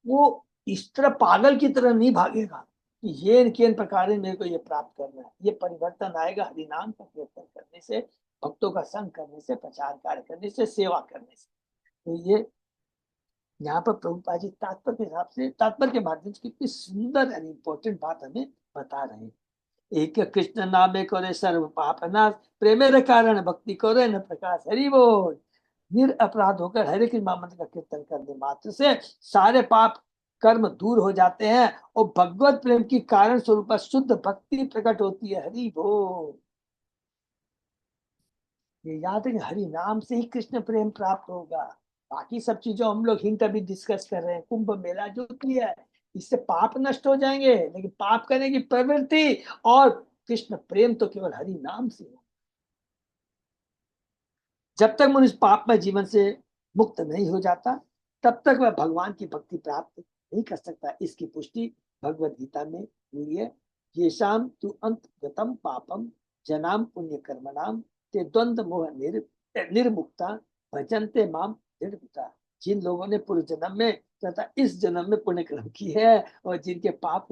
वो इस तरह पागल की तरह नहीं भागेगा कि ये किन प्रकार मेरे को ये प्राप्त करना है। ये परिवर्तन आएगा हरि नाम का कीर्तन करने से, भक्तों का संग करने से, प्रचार कार्य करने से, सेवा करने से। तो ये यहाँ पर प्रभुपाद जी तात्पर्य के हिसाब से, तात्पर्य के माध्यम से कितनी सुंदर एंड इंपॉर्टेंट बात हमें बता रहे हैं। एक कृष्ण नामे करे सर्व पाप नाश, प्रेमेर कारण भक्ति करे न प्रकाश। हरि बोल। निर अपराध होकर हरे कृष्ण महामंत्र का कीर्तन करने मात्र से सारे पाप कर्म दूर हो जाते हैं और भगवत प्रेम की कारण स्वरूप शुद्ध भक्ति प्रकट होती है। हरि बोल। ये याद है कि हरि नाम से ही कृष्ण प्रेम प्राप्त होगा। बाकी सब चीजों हम लोग हिंट अभी डिस्कस कर रहे हैं, कुंभ मेला जो किया है, इससे पाप नष्ट हो जाएंगे, लेकिन पाप करने की प्रवृत्ति और कृष्ण प्रेम तो केवल हरि नाम से हो। जब तक मनुष्य पापमय जीवन से मुक्त नहीं हो जाता, तब तक वह भगवान की भक्ति प्राप्त नहीं कर सकता। इसकी पुष्टि भगवद गीता में हुई है। ये शाम तु अंत गतम पापम जनाम पुण्य कर्मणाम ते द्वंद्व मोह निर्मुक्ता भजनते माम दृढ़ता। जिन लोगों ने पूर्व जन्म में तथा इस जन्म में पुण्य कर्म की है और जिनके पाप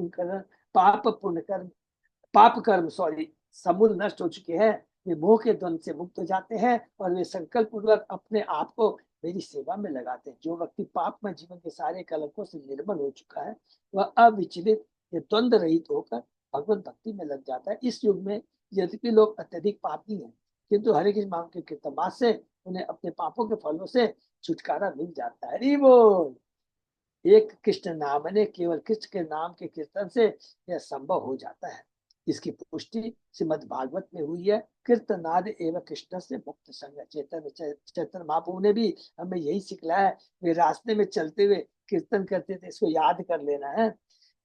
कर्म समूल नष्ट हो चुके हैं, वे मोह के द्वंद से मुक्त हो जाते हैं और वे संकल्प पूर्वक अपने आप को मेरी सेवा में लगाते हैं। जो व्यक्ति पापमय जीवन के सारे कलंकों से निर्मल हो चुका है, वह अविचलित द्वंद रहित होकर भगवत भक्ति में लग जाता है। इस युग में यद्यपि लोग अत्यधिक पापी हैं, किंतु हरे कृष्ण नाम के कीर्तन से उन्हें अपने पापों के फलों से छुटकारा मिल जाता है। हरि बोल। एक कृष्ण नाम ने केवल कृष्ण के नाम के कीर्तन से यह संभव हो जाता है। इसकी पुष्टि श्रीमद् भागवत में हुई है। कीर्तनाद एवं कृष्ण से मुक्त संग। चैतन्य महाप्रभु ने भी हमें यही सिखलाया है। वे रास्ते में चलते हुए कीर्तन करते थे, इसको याद कर लेना है।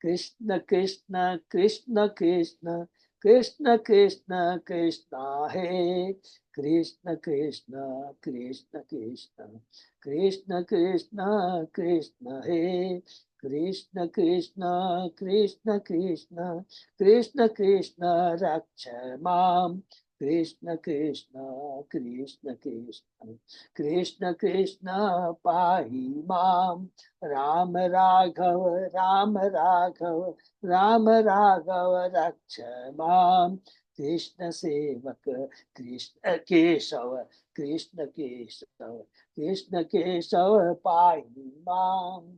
कृष्ण कृष्ण कृष्ण कृष्ण कृष्ण कृष्ण कृष्ण हे कृष्ण कृष्ण कृष्ण कृष्ण कृष्ण कृष्ण कृष्ण हे कृष्ण कृष्ण कृष्ण कृष्ण कृष्ण कृष्ण रक्ष माम कृष्ण कृष्ण कृष्ण कृष्ण कृष्ण कृष्ण पाहि माम राम राघव राम राघव राम राघव रक्ष माम कृष्ण सेवक कृष्ण केशव कृष्ण केशव कृष्ण केशव पाहि माम।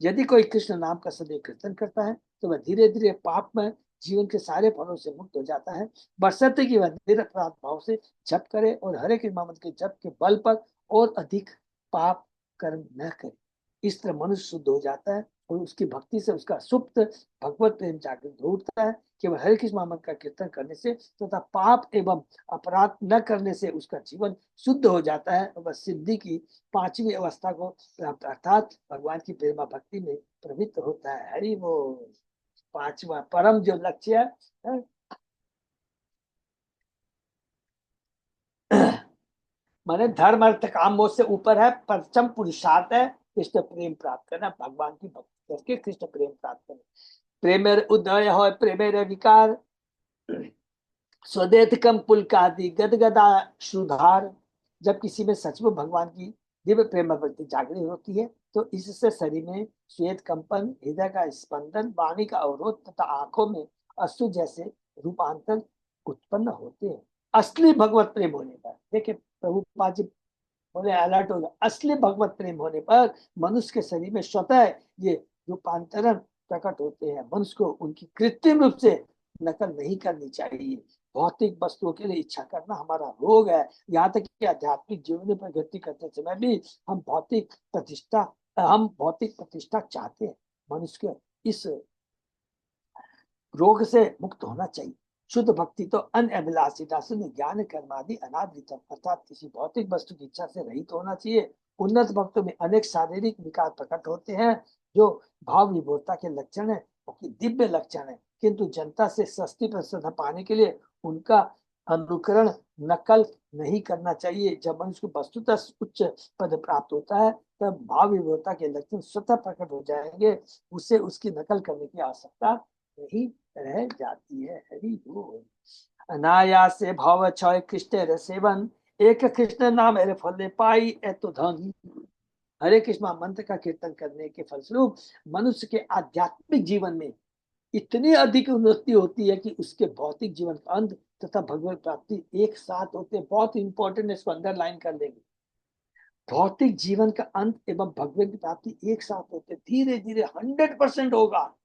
यदि कोई कृष्ण नाम का सदैव कीर्तन करता है तो वह धीरे धीरे पाप में जीवन के सारे फलों से मुक्त हो जाता है, बशर्ते कि वह निरपराध भाव से जप करे और हरे कृष्ण महामंत्र के जप के बल पर और अधिक पाप कर्म न करे। इस तरह मनुष्य शुद्ध हो जाता है और उसकी भक्ति से उसका सुप्त भगवत प्रेम जागृत हो उठता है। केवल हरे कृष्ण महामंत्र का कीर्तन करने से तथा पाप एवं अपराध न करने से उसका जीवन शुद्ध हो जाता है और वह सिद्धि की पांचवी अवस्था को प्राप्त अर्थात भगवान की प्रेमा भक्ति में प्रवृत्त होता है। हरि बोल। पांचवा परम जो लक्ष्य है, माने धर्म अर्थ काम मोक्ष से ऊपर है, परचम पुरुषार्थ है कृष्ण प्रेम प्राप्त करना, भगवान की भक्ति करके कृष्ण प्रेम प्राप्त करना। प्रेमेर उदय हो प्रेमेर विकार स्वदेत कम पुलकादि गदगदा श्रुधार। जब किसी में सचमुच भगवान की दिव्य प्रेम भक्ति जागृत होती है तो इससे शरीर में श्वेत कंपन, हृदय का स्पंदन, वाणी का अवरोध तथा आंखों में अश्रु जैसे रूपांतर उत्पन्न होते हैं। असली भगवत प्रेम होने पर, देखिए प्रभुपाद जी बोले अलर्ट हो जाओ, असली भगवत प्रेम होने पर मनुष्य के शरीर में स्वतः ये रूपांतरण प्रकट होते हैं। मनुष्य को उनकी कृत्रिम रूप से नकल नहीं करनी चाहिए। भौतिक वस्तुओं के लिए इच्छा करना हमारा रोग है। यहाँ तक कि आध्यात्मिक जीवन में प्रगति करते समय भी हम भौतिक प्रतिष्ठा चाहते हैं। मनुष्य को इस रोग से मुक्त होना चाहिए। शुद्ध भक्ति तो अनअभिलाषिता से ज्ञान कर्मादि अनादृत अर्थात किसी भौतिक वस्तु की इच्छा से रहित होना चाहिए। उन्नत भक्तों में अनेक शारीरिक विकार प्रकट होते हैं जो भाव विभोरता के लक्षण है, दिव्य लक्षण है, किंतु जनता से सस्ती प्रसिद्ध पाने के लिए उनका अनुकरण नकल नहीं करना चाहिए। जब मनुष्य को वस्तुतः उच्च पद प्राप्त होता है तब भाव विभोरता के लक्षण स्वतः प्रकट हो जाएंगे। उसे उसकी नकल करने की आवश्यकता नहीं रह जाती है। हरि बोल। अनायास से भाव क्षय कृष्ण सेवन, एक कृष्ण नाम हरे फल पाई एतो धन। हरे कृष्ण मंत्र का कीर्तन करने के फलस्वरूप मनुष्य के आध्यात्मिक जीवन में इतनी अधिक उन्नति होती है कि उसके भौतिक जीवन का अंत तथा भगवत प्राप्ति एक साथ होते हैं। बहुत इंपॉर्टेंट है, इसको अंडरलाइन कर लेंगे। भौतिक जीवन का अंत एवं भगवत प्राप्ति एक साथ होते, धीरे धीरे 100% होगा।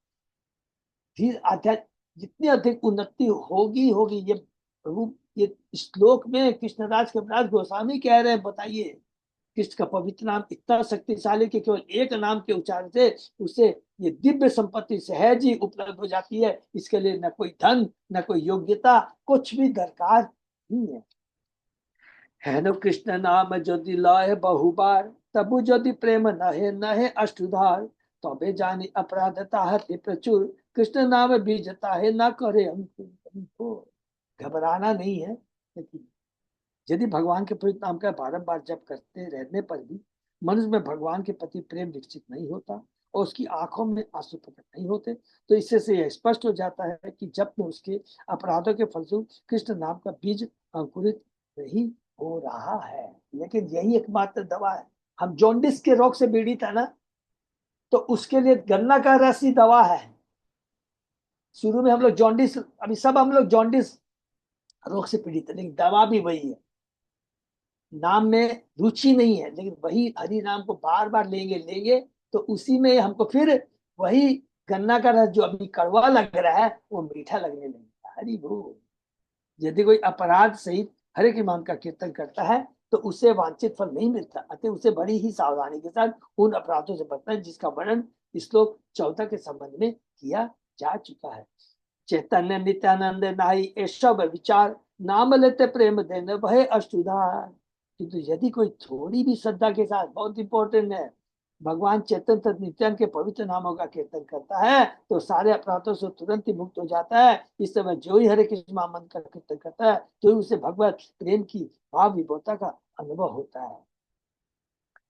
धीरे आध्यात्म जितनी अधिक उन्नति होगी होगी। ये प्रभु ये श्लोक में कृष्णराज कविराज गोस्वामी कह रहे हैं। बताइए, कृष्ण का पवित्र नाम इतना शक्तिशाली कि केवल एक नाम के उच्चारण से उसे ये दिव्य संपत्ति सहज ही उपलब्ध हो जाती है। इसके लिए न कोई धन न कोई योग्यता कुछ भी दरकार नहीं है। है न कृष्ण नाम यदि लय बहुबार, तबु यदि प्रेम नहे अष्टुधार। तबे जानी अपराधता है प्रचुर, कृष्ण नाम बीजता है ना करे हमको। घबराना नहीं है, लेकिन यदि भगवान के पवित्र नाम का बारंबार जप करते रहने पर भी मनुष्य में भगवान के प्रति प्रेम विकसित नहीं होता और उसकी आंखों में आंसू प्रकट नहीं होते, तो इससे से यह स्पष्ट हो जाता है कि जप में उसके अपराधों के फलस्वरूप कृष्ण नाम का बीज अंकुरित नहीं हो रहा है। लेकिन यही एकमात्र दवा है। हम जॉन्डिस के रोग से पीड़ित है ना, तो उसके लिए गन्ना का रस ही दवा है। शुरू में हम लोग जॉन्डिस, अभी सब हम लोग जॉन्डिस रोग से पीड़ित है, लेकिन दवा भी वही है। नाम में रुचि नहीं है, लेकिन वही हरि नाम को बार बार लेंगे तो उसी में हमको फिर वही गन्ना का रस जो अभी कड़वा लग रहा है वो मीठा लगने लगेगा। हरि बोल। यदि कोई अपराध सहित हरे के नाम का कीर्तन करता है तो उसे वांछित फल नहीं मिलता, अतः उसे बड़ी ही सावधानी के साथ उन अपराधों से बचना है जिसका वर्णन श्लोक 14 के संबंध में किया जा चुका है। चैतन्य नित्यानंद नाई ऐसा विचार, नाम लेते प्रेम देने वह अष्टुधार। किंतु यदि कोई थोड़ी भी श्रद्धा के साथ, बहुत इंपॉर्टेंट है, भगवान चैतन्य तथा नित्यानंद के पवित्र नामों का कीर्तन करता है तो सारे अपराधों से तुरंत ही मुक्त हो जाता है। इस समय जो ही हरे कृष्ण महामंत्र का कीर्तन करता है तो ही उसे भगवत प्रेम की भाव विभोरता का अनुभव होता है।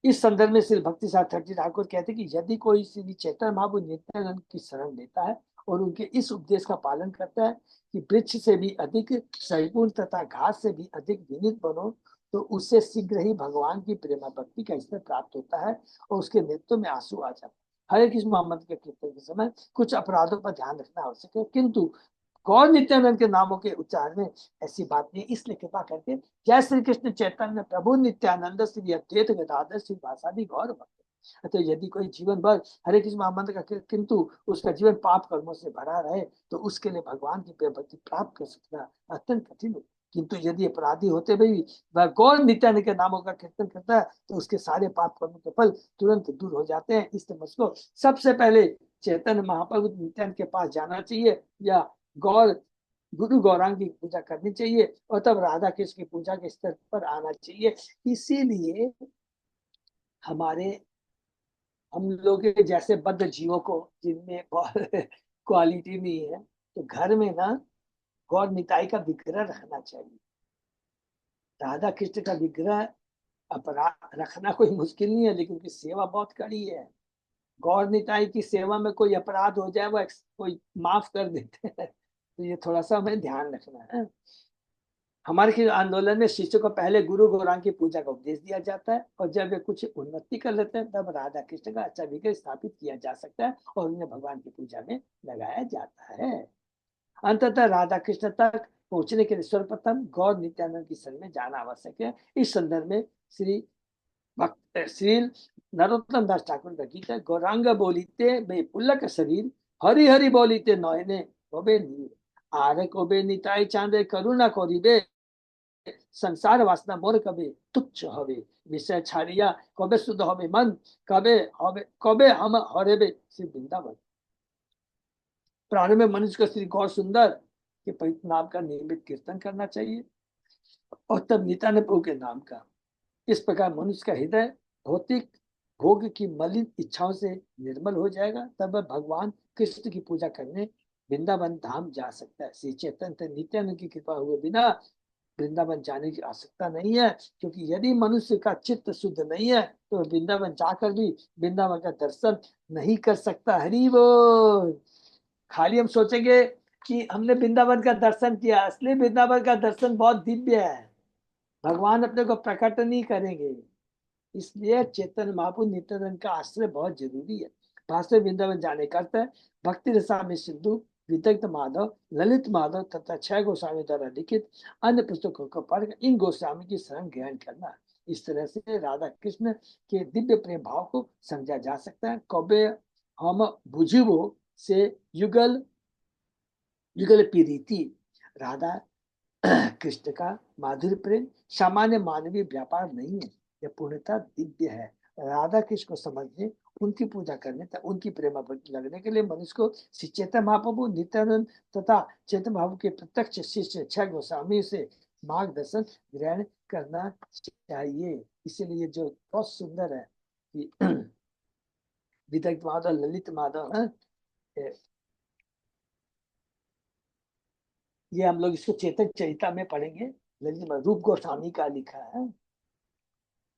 इस संदर्भ में श्री भक्ति सारथी ठाकुर कहते हैं कि यदि कोई श्री चैतन्य महाप्रभु नित्यानंद की शरण लेता है और उनके इस उपदेश का पालन करता है कि वृक्ष से भी अधिक सहिष्णु तथा घास से भी अधिक विनीत बनो, तो उससे शीघ्र ही भगवान की प्रेमा भक्ति का स्तर प्राप्त होता है और उसके नेत्रों में आंसू आ जाता है। हरे कृष्ण महामंत्र के कीर्तन के समय कुछ अपराधों पर ध्यान रखना आवश्यक है, किंतु गौर नित्यानंद के नामों के उच्चारण में ऐसी बात नहीं। इसलिए कृपा करके जय श्री कृष्ण चैतन्य प्रभु नित्यानंद श्री अद्वैत गदाधर श्री वासादि गौर भक्त। तो यदि कोई जीवन भर हरे कृष्ण महामंत्र का किंतु उसका जीवन पाप कर्मों से भरा रहे तो उसके लिए भगवान की प्रेम भक्ति प्राप्त कर सकना अत्यंत कठिन है। किंतु यदि अपराधी होते हुए वह गौर नित्यानंद के नामों का कीर्तन करता है तो उसके सारे पाप कर्मों के फल तुरंत दूर हो जाते हैं। इसलिए मुझको सबसे पहले चैतन्य महाप्रभु नित्यानंद के पास जाना चाहिए या गौर गुरु गौरांग की पूजा करनी चाहिए और तब राधा कृष्ण की पूजा के स्तर पर आना चाहिए। इसीलिए हम लोग के जैसे बद्ध जीवों को जिनमें क्वालिटी नहीं है तो घर में ना गौर निताई का विग्रह रखना चाहिए। राधा कृष्ण का विग्रह अपराध रखना कोई मुश्किल नहीं है, लेकिन उनकी सेवा बहुत कड़ी है। गौर निताई की सेवा में कोई अपराध हो जाए वो कोई माफ कर देते हैं, तो ये थोड़ा सा हमें ध्यान रखना है। हमारे के आंदोलन में शिष्य को पहले गुरु गौरांग की पूजा का उपदेश दिया जाता है, और जब वे कुछ उन्नति कर लेते हैं तब राधा कृष्ण का अच्छा विग्रह स्थापित किया जा सकता है और उन्हें भगवान की पूजा में लगाया जाता है। अंततः राधा कृष्ण तक पहुंचने के लिए सर्वप्रथम गौर नित्यानंद की शरण में जाना आवश्यक है। इस संदर्भ में श्री नरोत्तम दास ठाकुर का गीत है, गौरांग बोलीते बे पुलक शरीर, हरि हरि बोलीते नयने कोबे नीर, आरे कोबे निताई चांदे करुणा कोरिबे, संसार वासना मोर कबे तुच्छ हवे, विषय छाड़िया कबे शुद्ध हवे मन, कबे हम हरेबे श्री वृंदावन। प्रारंभ में मनुष्य को श्री गौर सुंदर के पवित्र नाम का नियमित कीर्तन करना चाहिए और तब नित्यानंद प्रभु के नाम का। इस प्रकार मनुष्य का हृदय भौतिक भोग की मलिन इच्छाओं से निर्मल हो जाएगा, तब वह भगवान कृष्ण की पूजा करने वृंदावन धाम जा सकता है। श्री चैतन्य नित्यानंद की कृपा हुए बिना वृंदावन जाने की आवश्यकता नहीं है, क्योंकि यदि मनुष्य का चित्त शुद्ध नहीं है तो वृंदावन जाकर भी वृंदावन का दर्शन नहीं कर सकता। हरि बोल। खाली हम सोचेंगे कि हमने वृंदावन का दर्शन किया, असली वृंदावन का दर्शन बहुत दिव्य है, भगवान अपने को प्रकट नहीं करेंगे। इसलिए चेतन महाप्रभु नित्यानंद का आश्रय बहुत जरूरी है। भाष्य वृंदावन जाने का अर्थ है भक्ति रसामृत सिंधु, विदग्ध माधव, ललित माधव तथा 6 गोस्वामी द्वारा लिखित अन्य पुस्तकों को पढ़कर इन गोस्वामी की शरण ग्रहण करना। इस तरह से राधा कृष्ण के दिव्य प्रेम भाव को समझा जा सकता है। कबे हम बुझिबो से युगल युगल पीरीति, राधा कृष्ण का माधुर्य प्रेम सामान्य मानवीय व्यापार नहीं है, यह पूर्णतः दिव्य है। राधा कृष्ण को समझने, उनकी पूजा करने तथा उनकी प्रेम लगने के लिए मनुष्य को श्री चैतन्य महाप्रभु, नित्यानंद तथा चैतन्य महाप्रभु के प्रत्यक्ष शिष्य 6 गोस्वामी से मार्गदर्शन ग्रहण करना चाहिए। इसीलिए जो बहुत सुंदर है कि विदग्ध माधव, ललित माधव है, ये हम लोग इसको चेतन चरिता में पढ़ेंगे। रूप गोस्वामी का लिखा है।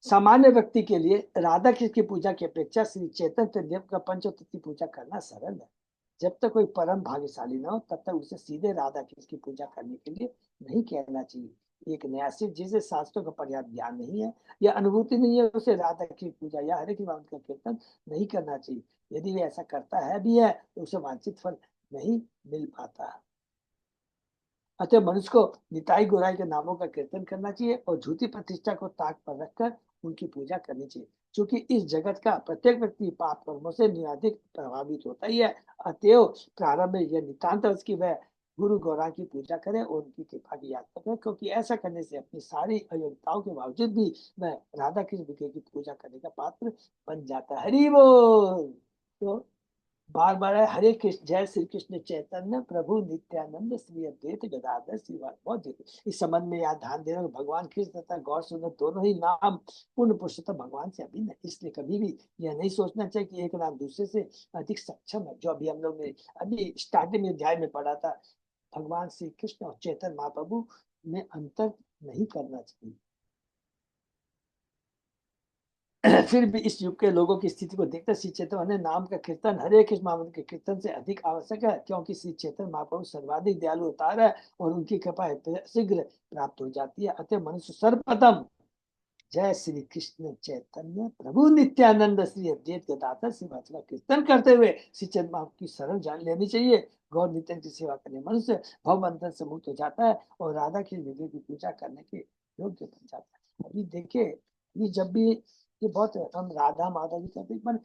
सामान्य व्यक्ति के लिए राधा कृष्ण की पूजा की अपेक्षा श्री चैतन्य देव का पंचतत्व की पूजा करना सरल है। जब तक कोई परम भाग्यशाली न हो तब तक उसे सीधे राधा कृष्ण की पूजा करने के लिए नहीं कहना चाहिए। एक न्यासी जिसे शास्त्रों का पर्याप्त ज्ञान नहीं है या अनुभूति नहीं है, उसे राधा की पूजा या हरे कृष्ण का कीर्तन नहीं करना चाहिए। यदि वे ऐसा करता है भी है तो उसे वांछित फल नहीं मिल पाता। अतः मनुष्य को निताई गोराई के नामों का कीर्तन करना चाहिए और झूठी प्रतिष्ठा को ताक पर रखकर उनकी पूजा करनी चाहिए। क्योंकि इस जगत का प्रत्येक व्यक्ति पाप कर्मों से निराधिक प्रभावित होता ही है। अतएव प्रारंभ में यह नितांत की वह गुरु गौरांग की पूजा करे और उनकी कृपा की यात्रा करे, क्योंकि ऐसा करने से अपनी सारी अयोग्यताओं के बावजूद भी वह राधा कृष्ण विग्रह की पूजा करने का पात्र बन जाता है। हरि बोल। तो बार बार है हरे कृष्ण, जय श्री कृष्ण चैतन्य प्रभु नित्यानंद श्री अद्वैत गदाधर श्रीवास। बहुत इस संबंध में याद ध्यान देना, भगवान कृष्ण तथा गौर सुंदर दोनों ही नाम पूर्ण पुरुषोत्तम भगवान से अभिन्न है। इसलिए कभी भी यह नहीं सोचना चाहिए कि एक नाम दूसरे से अधिक सक्षम है। जो अभी हम लोग ने अभी स्टार्टिंग में अध्याय में पढ़ा था, भगवान श्री कृष्ण और चैतन्य महाप्रभु में अंतर नहीं करना चाहिए। फिर भी इस युग के लोगों की स्थिति को देखकर श्री चैतन्य नाम का कीर्तन हरे कृष्ण महामंत्र के कीर्तन से अधिक आवश्यक है, क्योंकि श्री चैतन्य महाप्रभु सर्वाधिक दयालु अवतार है और उनकी कृपा शीघ्र प्राप्त हो जाती है। अतः मनुष्य सर्वप्रथम जय श्री कृष्ण चैतन्य प्रभु नित्यानंद श्री अद्वैत गदाधर श्रीवास का कीर्तन करते हुए श्री चैतन्य महाप्रभु की शरण जान लेनी चाहिए। गौर नित्यानंद की सेवा करने मनुष्य भवबंधन से मुक्त हो जाता है और राधा की विग्रह की पूजा करने के योग्य बन जाता है। अभी देखिए, ये जब भी ये बहुत हम राधा माधव जी करते पर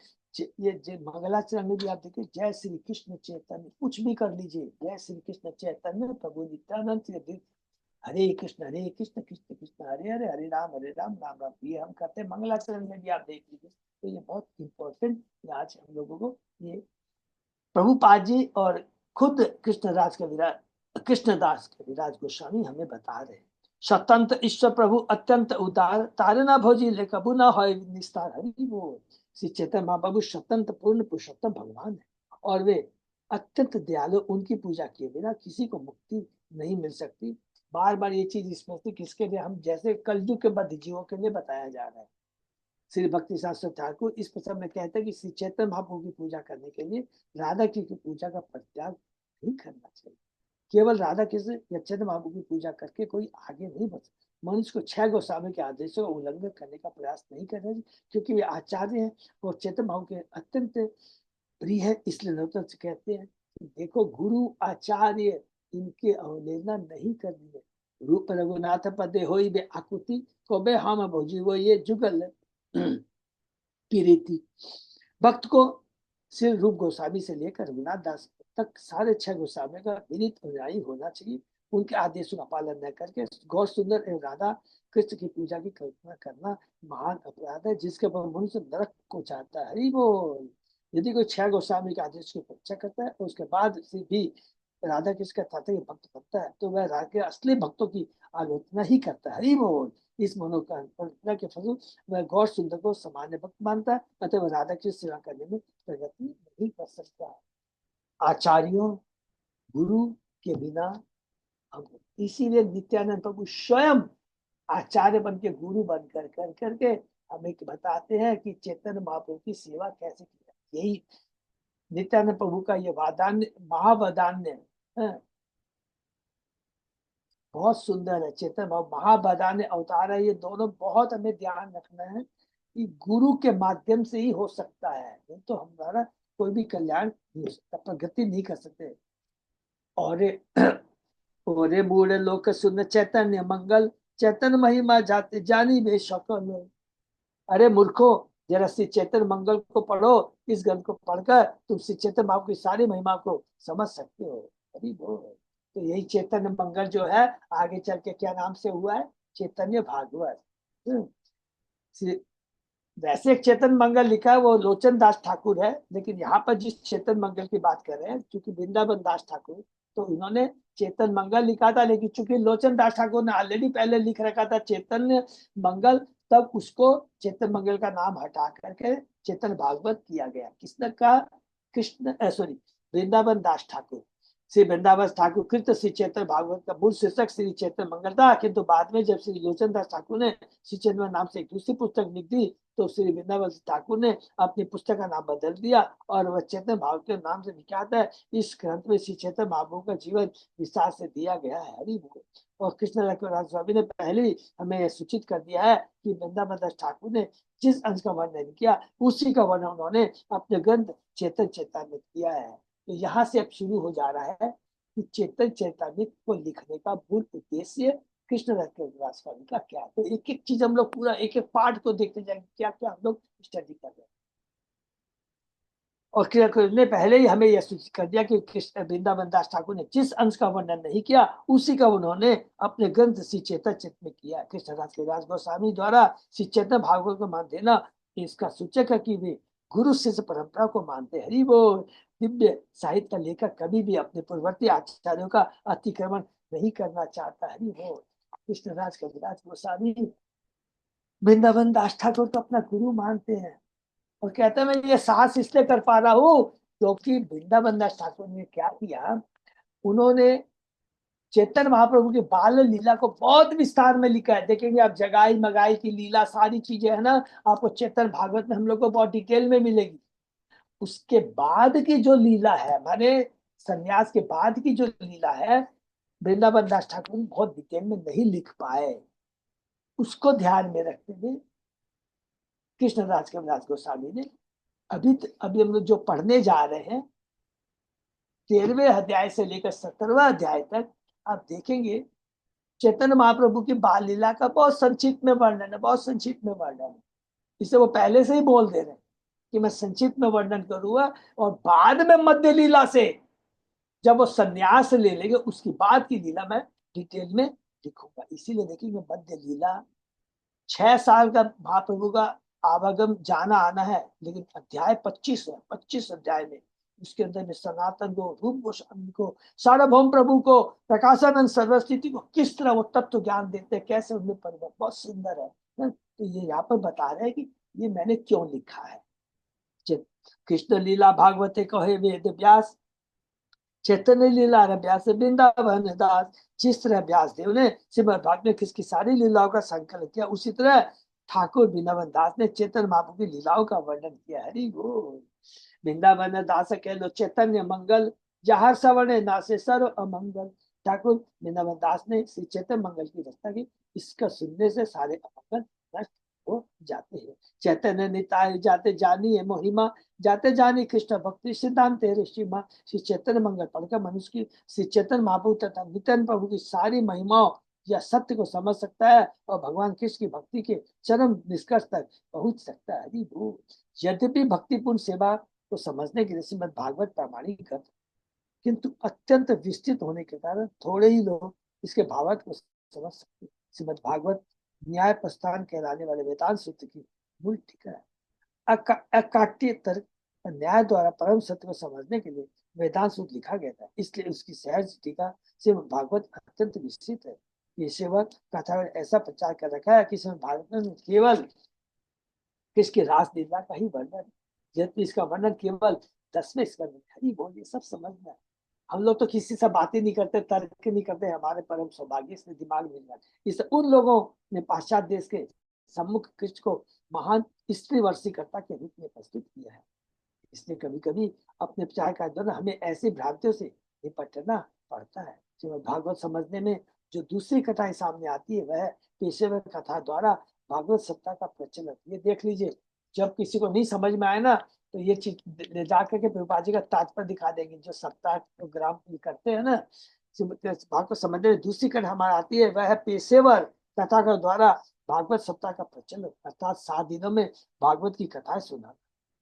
ये मंगलाचरण में भी आप देखिए, जय श्री कृष्ण चैतन्य, कुछ भी कर लीजिए, जय श्री कृष्ण चैतन्य प्रभु नित्यानंद श्री हरे कृष्ण कृष्ण कृष्ण हरे हरे, हरे राम राम राम। ये हम करते हैं मंगलाचरण में भी, आप देख लीजिए। तो ये बहुत इंपॉर्टेंट आज हम लोगों को ये प्रभुपाद जी और खुद कृष्णदास कविराज गोस्वामी हमें बता रहे हैं। स्वतंत्र ईश्वर प्रभु अत्यंत उदार, तारना भोजी ले कबू न हो निस्तार। हरि बोल। श्री चैतन्य महाप्रभु स्वतंत्र पूर्ण पुरुषोत्तम भगवान है और वे अत्यंत दयालु, उनकी पूजा किए बिना किसी को मुक्ति नहीं मिल सकती। बार बार ये चीज स्पष्ट, किसके लिए? हम जैसे कलयुग के बद्ध जीवों के लिए बताया जा रहा है। श्री भक्ति शास्त्र ठाकुर इस प्रसंग में कहते हैं कि श्री चैतन्य महाप्रभु की पूजा करने के लिए राधा की पूजा का परित्याग नहीं करना चाहिए। केवल राधा कृष्ण या चैतन्य महाप्रभु की पूजा करके कोई आगे नहीं बढ़ सकता। मनुष्य को 6 गोस्वामी के आदेशों का उल्लंघन करने का प्रयास नहीं करना चाहिए, क्योंकि वे आचार्य हैं और चैतन्य महाप्रभु के अत्यंत प्रिय है। इसलिए नरोत्तम से कहते हैं कि देखो गुरु आचार्य इनके अवहेलना नहीं करनी है। रूप रघुनाथ पदे होई बे आकुति को बे हम भोजी वो ये जुगल पीरीति। भक्त को सिर्फ रूप गोस्वामी से लेकर रघुनाथ दास तक सारे 6 गोस्वामी का विनीत अनुयायी होना चाहिए। उनके आदेशों का पालन न करके गौर सुंदर एवं राधा कृष्ण की पूजा की कल्पना करना महान अपराध है, जिसके पर मनुष्य नरक को चाहता है। हरि बोल। यदि कोई 6 गोस्वामी के आदेश की उपेक्षा करता है और उसके बाद से भी राधा कृष्ण का तात्विक भक्त बनता है, तो वह राधा के असली भक्तों की आलोचना ही करता है। हरि बोल। इस मनोकामना के फल वह गौर सुंदर को सामान्य भक्त मानता है, अतः वह राधा की सेवा करने में प्रगति नहीं कर सकता। आचार्यों गुरु के बिना हम, इसीलिए नित्यानंद प्रभु स्वयं आचार्य बन के गुरु बनकर कर करके हमें बताते हैं कि चैतन्य महाप्रभु की सेवा कैसे की जाए। यही नित्यानंद प्रभु का ये वादान्य महावदान्य है, बहुत सुंदर है। चैतन्य महाप्रभु महावदान्य अवतार है। ये दोनों बहुत हमें ध्यान रखना है कि गुरु के माध्यम से ही हो सकता है, नहीं तो हमारा कोई भी कल्याण नहीं हो सकता, प्रगति नहीं कर सकते। और बूढ़े लोग सुन चैतन्य मंगल चैतन्य महिमा जाते जानी बे शकल। अरे मूर्खो, जरा श्री चैतन्य मंगल को पढ़ो। इस ग्रंथ को पढ़कर तुम श्री चैतन्य महाप्रभु की सारी महिमा को समझ सकते हो। हरि बोल। तो यही चैतन्य मंगल जो है आगे चल के क्या नाम से हुआ है, चैतन्य भागवत। वैसे एक चैतन्य मंगल लिखा है वो लोचन दास ठाकुर है, लेकिन यहाँ पर जिस चैतन्य मंगल की बात कर रहे हैं, क्योंकि वृंदावन दास ठाकुर, तो इन्होंने चेतन मंगल लिखा था, लेकिन चूंकि लोचन दास ठाकुर ने ऑलरेडी पहले लिख रखा था चैतन्य मंगल, तब उसको चेतन मंगल का नाम हटा करके चेतन भागवत किया गया। किसने कहा? कृष्ण सॉरी वृंदावन दास ठाकुर। श्री वृंदावन ठाकुर कृत श्री चैतन्य भागवत का मूल शीर्षक श्री चैतन्य मंगल था, किंतु बाद में जब श्री लोचन दास ठाकुर ने श्री चैतन्य नाम से एक दूसरी पुस्तक लिख दी, तो श्री वृंदावन ठाकुर ने अपनी पुस्तक का नाम बदल दिया और वह चैतन्य भागवत के नाम से विख्यात है। इस ग्रंथ में श्री चैतन्य महाप्रभु का जीवन विस्तार से दिया गया है। हरि बोल। और कृष्ण राज स्वामी ने पहले ही हमें यह सूचित कर दिया है कि वृंदावन दास ठाकुर ने जिस अंश का वर्णन किया उसी का वर्णन उन्होंने अपने ग्रंथ चेतन चेतावनी में किया है। तो यहाँ से अब शुरू हो जा रहा है कि चेतन चेतावनी को लिखने का मूल उद्देश्य कृष्ण राज स्वामी का क्या है। तो एक एक चीज हम लोग पूरा एक एक पार्ट को देखते जाएंगे, क्या क्या हम लोग स्टडी कर रहे हैं। और ने पहले ही हमें यह सूचित कर दिया कि वृंदावन दास ठाकुर ने जिस अंश का वर्णन नहीं किया उसी का उन्होंने अपने ग्रंथ श्री चेतन चित्त में किया। कृष्णदास के राज गोस्वामी द्वारा श्री चैतन्य भागवत को मान देना इसका सूचक है कि वे गुरु शिष्य परंपरा को मानते। हरि बोल। दिव्य साहित्य का लेखक कभी भी अपने पूर्ववर्ती आचार्यों का अतिक्रमण नहीं करना चाहता। हरि बोल। कृष्णराज कविराज गोस्वामी वृंदावन दास ठाकुर को अपना गुरु मानते हैं और कहते हैं मैं ये साहस इसलिए कर पा रहा हूँ क्योंकि वृंदावन दास ठाकुर ने क्या किया, उन्होंने चैतन्य महाप्रभु की बाल लीला को बहुत विस्तार में लिखा है। देखेंगे आप जगाई मगाई की लीला सारी चीजें है ना, आपको चैतन्य भागवत में हम लोग को बहुत डिटेल में मिलेगी। उसके बाद की जो लीला है, माने संन्यास के बाद की जो लीला है, वृंदावन दास ठाकुर बहुत डिटेल में नहीं लिख पाए। उसको ध्यान में रखते हुए कृष्णराज कविराज गोस्वामी ने अभी हम लोग जो पढ़ने जा रहे हैं 13वें अध्याय से लेकर 17वां अध्याय तक आप देखेंगे चैतन्य महाप्रभु की बाल लीला का बहुत संक्षिप्त में वर्णन है, बहुत संक्षिप्त में वर्णन है। इसे वो पहले से ही बोल दे रहे हैं कि मैं संक्षिप्त में वर्णन करूंगा और बाद में मध्य लीला से जब वो संन्यास ले लेंगे उसकी बाद की लीला मैं डिटेल में लिखूंगा। इसीलिए देखेंगे मध्य लीला 6 साल का महाप्रभु का आवागम जाना आना है, लेकिन अध्याय 25 है। 25 अध्याय में उसके अंदर में सनातन को, रूप गोस्वामी को, सार्वभौम प्रभु को, प्रकाशानंद सर्वस्थिति को किस तरह वो तत्व ज्ञान देते हैं, कैसे उनमें परिवर्तन, बहुत सुंदर है। तो ये यहाँ पर बता रहे हैं कि ये मैंने क्यों लिखा है। कृष्ण लीला भागवते कहे वेद व्यास चैतन्य लीला व्यास वृंदावन दास। जिस तरह व्यास देव ने श्रीमद् भागवत में किसकी सारी लीलाओं का संकलन किया, उसी तरह ठाकुर वृंदावन दास ने चैतन्य महाप्रभु की लीलाओं का वर्णन किया। हरि बोल। वृंदावन दास कह लो चैतन्य मंगल जहर सवर्ण नासे सर्व अमंगल। ठाकुर वृंदावन दास ने श्री चैतन्य मंगल की रचना की। इसका सुनने से सारे अमंगल नष्ट हो जाते हैं। चैतन्य निताय जाते जानी है महिमा, जाते जानी कृष्ण भक्ति सिद्धांत तेरे सीमा। श्री चैतन्य मंगल पढ़कर मनुष्य की श्री चैतन्य महाप्रभु तथा नित्यानंद प्रभु की सारी महिमाओं या सत्य को समझ सकता है और भगवान कृष्ण की भक्ति के चरम निष्कर्ष तक पहुंच सकता है। हरि बोल। यद्यपि भक्तिपूर्ण सेवा को समझने के लिए श्रीमद् भागवत प्रामाणिक ग्रंथ, किंतु अत्यंत विस्तृत होने के कारण थोड़े ही लोग इसके भावार्थ को समझ सकते हैं। श्रीमद् भागवत न्याय प्रस्थान कहलाने वाले वेदांत सूत्र की मूल टीका है। अकाट्य तर्क न्याय द्वारा परम सत्य को समझने के लिए वेदांत सूत्र लिखा गया था, इसलिए उसकी सहज टीका श्रीमद् भागवत अत्यंत विस्तृत है। ये सेवक कथा में ऐसा प्रचार कर रखा है कि श्रीमद् भागवत में केवल किसकी रासलीला का ही वर्णन, जबकि इसका वर्णन केवल 10वें स्कंद में। हरि बोल। ये सब समझना है। हम लोग तो किसी से बातें नहीं करते, तर्क नहीं करते, हमारे परम सौभाग्य से दिमाग मिल रहा है। इस उन लोगों ने पाश्चात्य देश के सम्मुख कृष्ण को महान स्त्री वर्षीकर्ता के रूप में प्रस्तुत किया है। इसलिए कभी कभी अपने प्रचार का दौरान हमें ऐसी भ्रांतियों से निपटना पड़ता है। श्रीमद् भागवत समझने में जो दूसरी कथाएं सामने आती है वह पेशेवर कथा द्वारा भागवत सत्ता का प्रचलन। ये देख लीजिए, जब किसी को नहीं समझ में आए ना तो ये चीज ले जाकर के प्रभुपाद जी का तात्पर्य दिखा देंगे। जो सप्ताह प्रोग्राम करते हैं ना भागवत समझने में, दूसरी कथा हमारी आती है वह है पेशेवर कथा के द्वारा भागवत सप्ताह का प्रचलन, अर्थात 7 दिनों में भागवत की कथाएं सुना।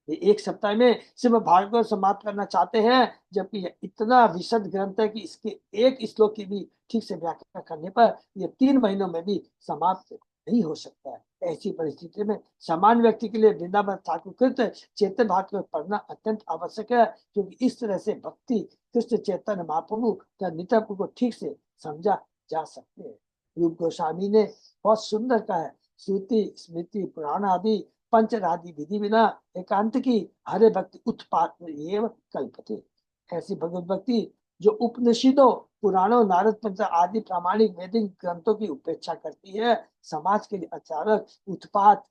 ये एक सप्ताह में सिर्फ भागवत समाप्त करना चाहते हैं, जबकि इतना विशद ग्रंथ है कि इसके एक श्लोक की भी ठीक से व्याख्या करने पर यह 3 महीनों में भी समाप्त नहीं हो सकता है। ऐसी परिस्थिति में सामान्य व्यक्ति के लिए वृंदावन ठाकुर कृत चैतन्य भागवत पढ़ना अत्यंत आवश्यक है, क्योंकि इस तरह से भक्ति कृष्ण चैतन्य महाप्रभु तथा नित्य को ठीक से समझा जा सकते हैं। रूप गोस्वामी ने बहुत सुंदर कहा है, श्रुति स्मृति पुराण आदि पंचरादि विधि बिना एकांत की हरे भक्ति उत्पाद एवं कल्पते। ऐसी भगवत भक्ति जो उपनिषदों पुराणों नारद पंच आदि प्रामाणिक वैदिक ग्रंथों की उपेक्षा करती है, समाज के लिए अचानक उत्पात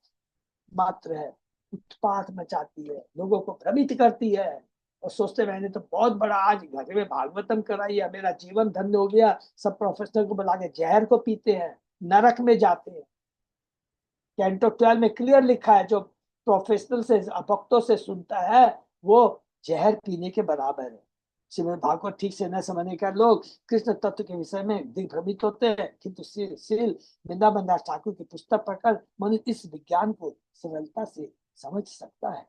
मात्र है, उत्पात मचाती है, लोगों को भ्रमित करती है और सोचते मैंने तो बहुत बड़ा आज घर में भागवतम कराई है, मेरा जीवन धन्य हो गया। सब प्रोफेसर को बुला के जहर को पीते हैं, नरक में जाते हैं। कैंटो 12 में क्लियर लिखा है, जो प्रोफेशनल से भक्तों से सुनता है वो जहर पीने के बराबर है। श्रीमद् भागवत ठीक से न समझने का लोग कृष्ण तत्व के विषय में दिग्भ्रमित होते हैं, किंतु श्री वृंदावन दास ठाकुर की पुस्तक पढ़कर मनुष्य इस विज्ञान को सरलता से समझ सकता है।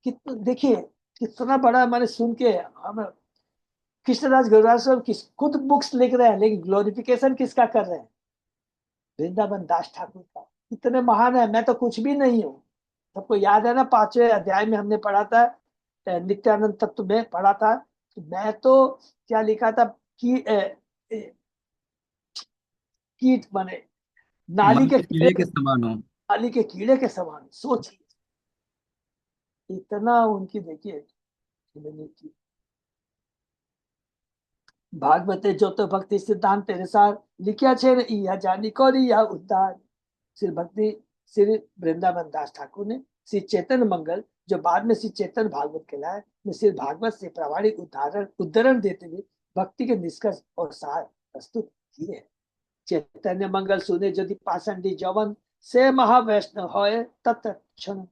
कितना देखिए कितना बड़ा मैंने सुन के हम कृष्णदास गौरांग किस खुद बुक्स लिख रहे हैं, लेकिन ग्लोरिफिकेशन किसका कर रहे हैं? वृंदावन दास ठाकुर का। इतने महान है, मैं तो कुछ भी नहीं हूँ। सबको याद है ना 5वें अध्याय में हमने पढ़ा था, नित्यानंद तत्व में पढ़ा था, मैं तो क्या लिखा था कि कीट बने नाली के कीड़े के समान हो। नाली के कीड़े के समान। सोचिए इतना उनकी देखिए भागवते जो तो भक्ति सिद्धांत तेरे सार लिखा छे यह जानी कौरी यह उद्धार। श्री भक्ति श्री वृंदावन दास ठाकुर ने श्री चैतन्य मंगल, जो बाद में श्री चैतन्य भागवत कहलाए, में श्री भागवत से प्रामाणिक उदाहरण देते हुए भक्ति के निष्कर्ष और सार प्रस्तुत किए हैं। चैतन्य मंगल सुने यदि पाषंडी जवन से महावैष्णव होए तत्क्षण।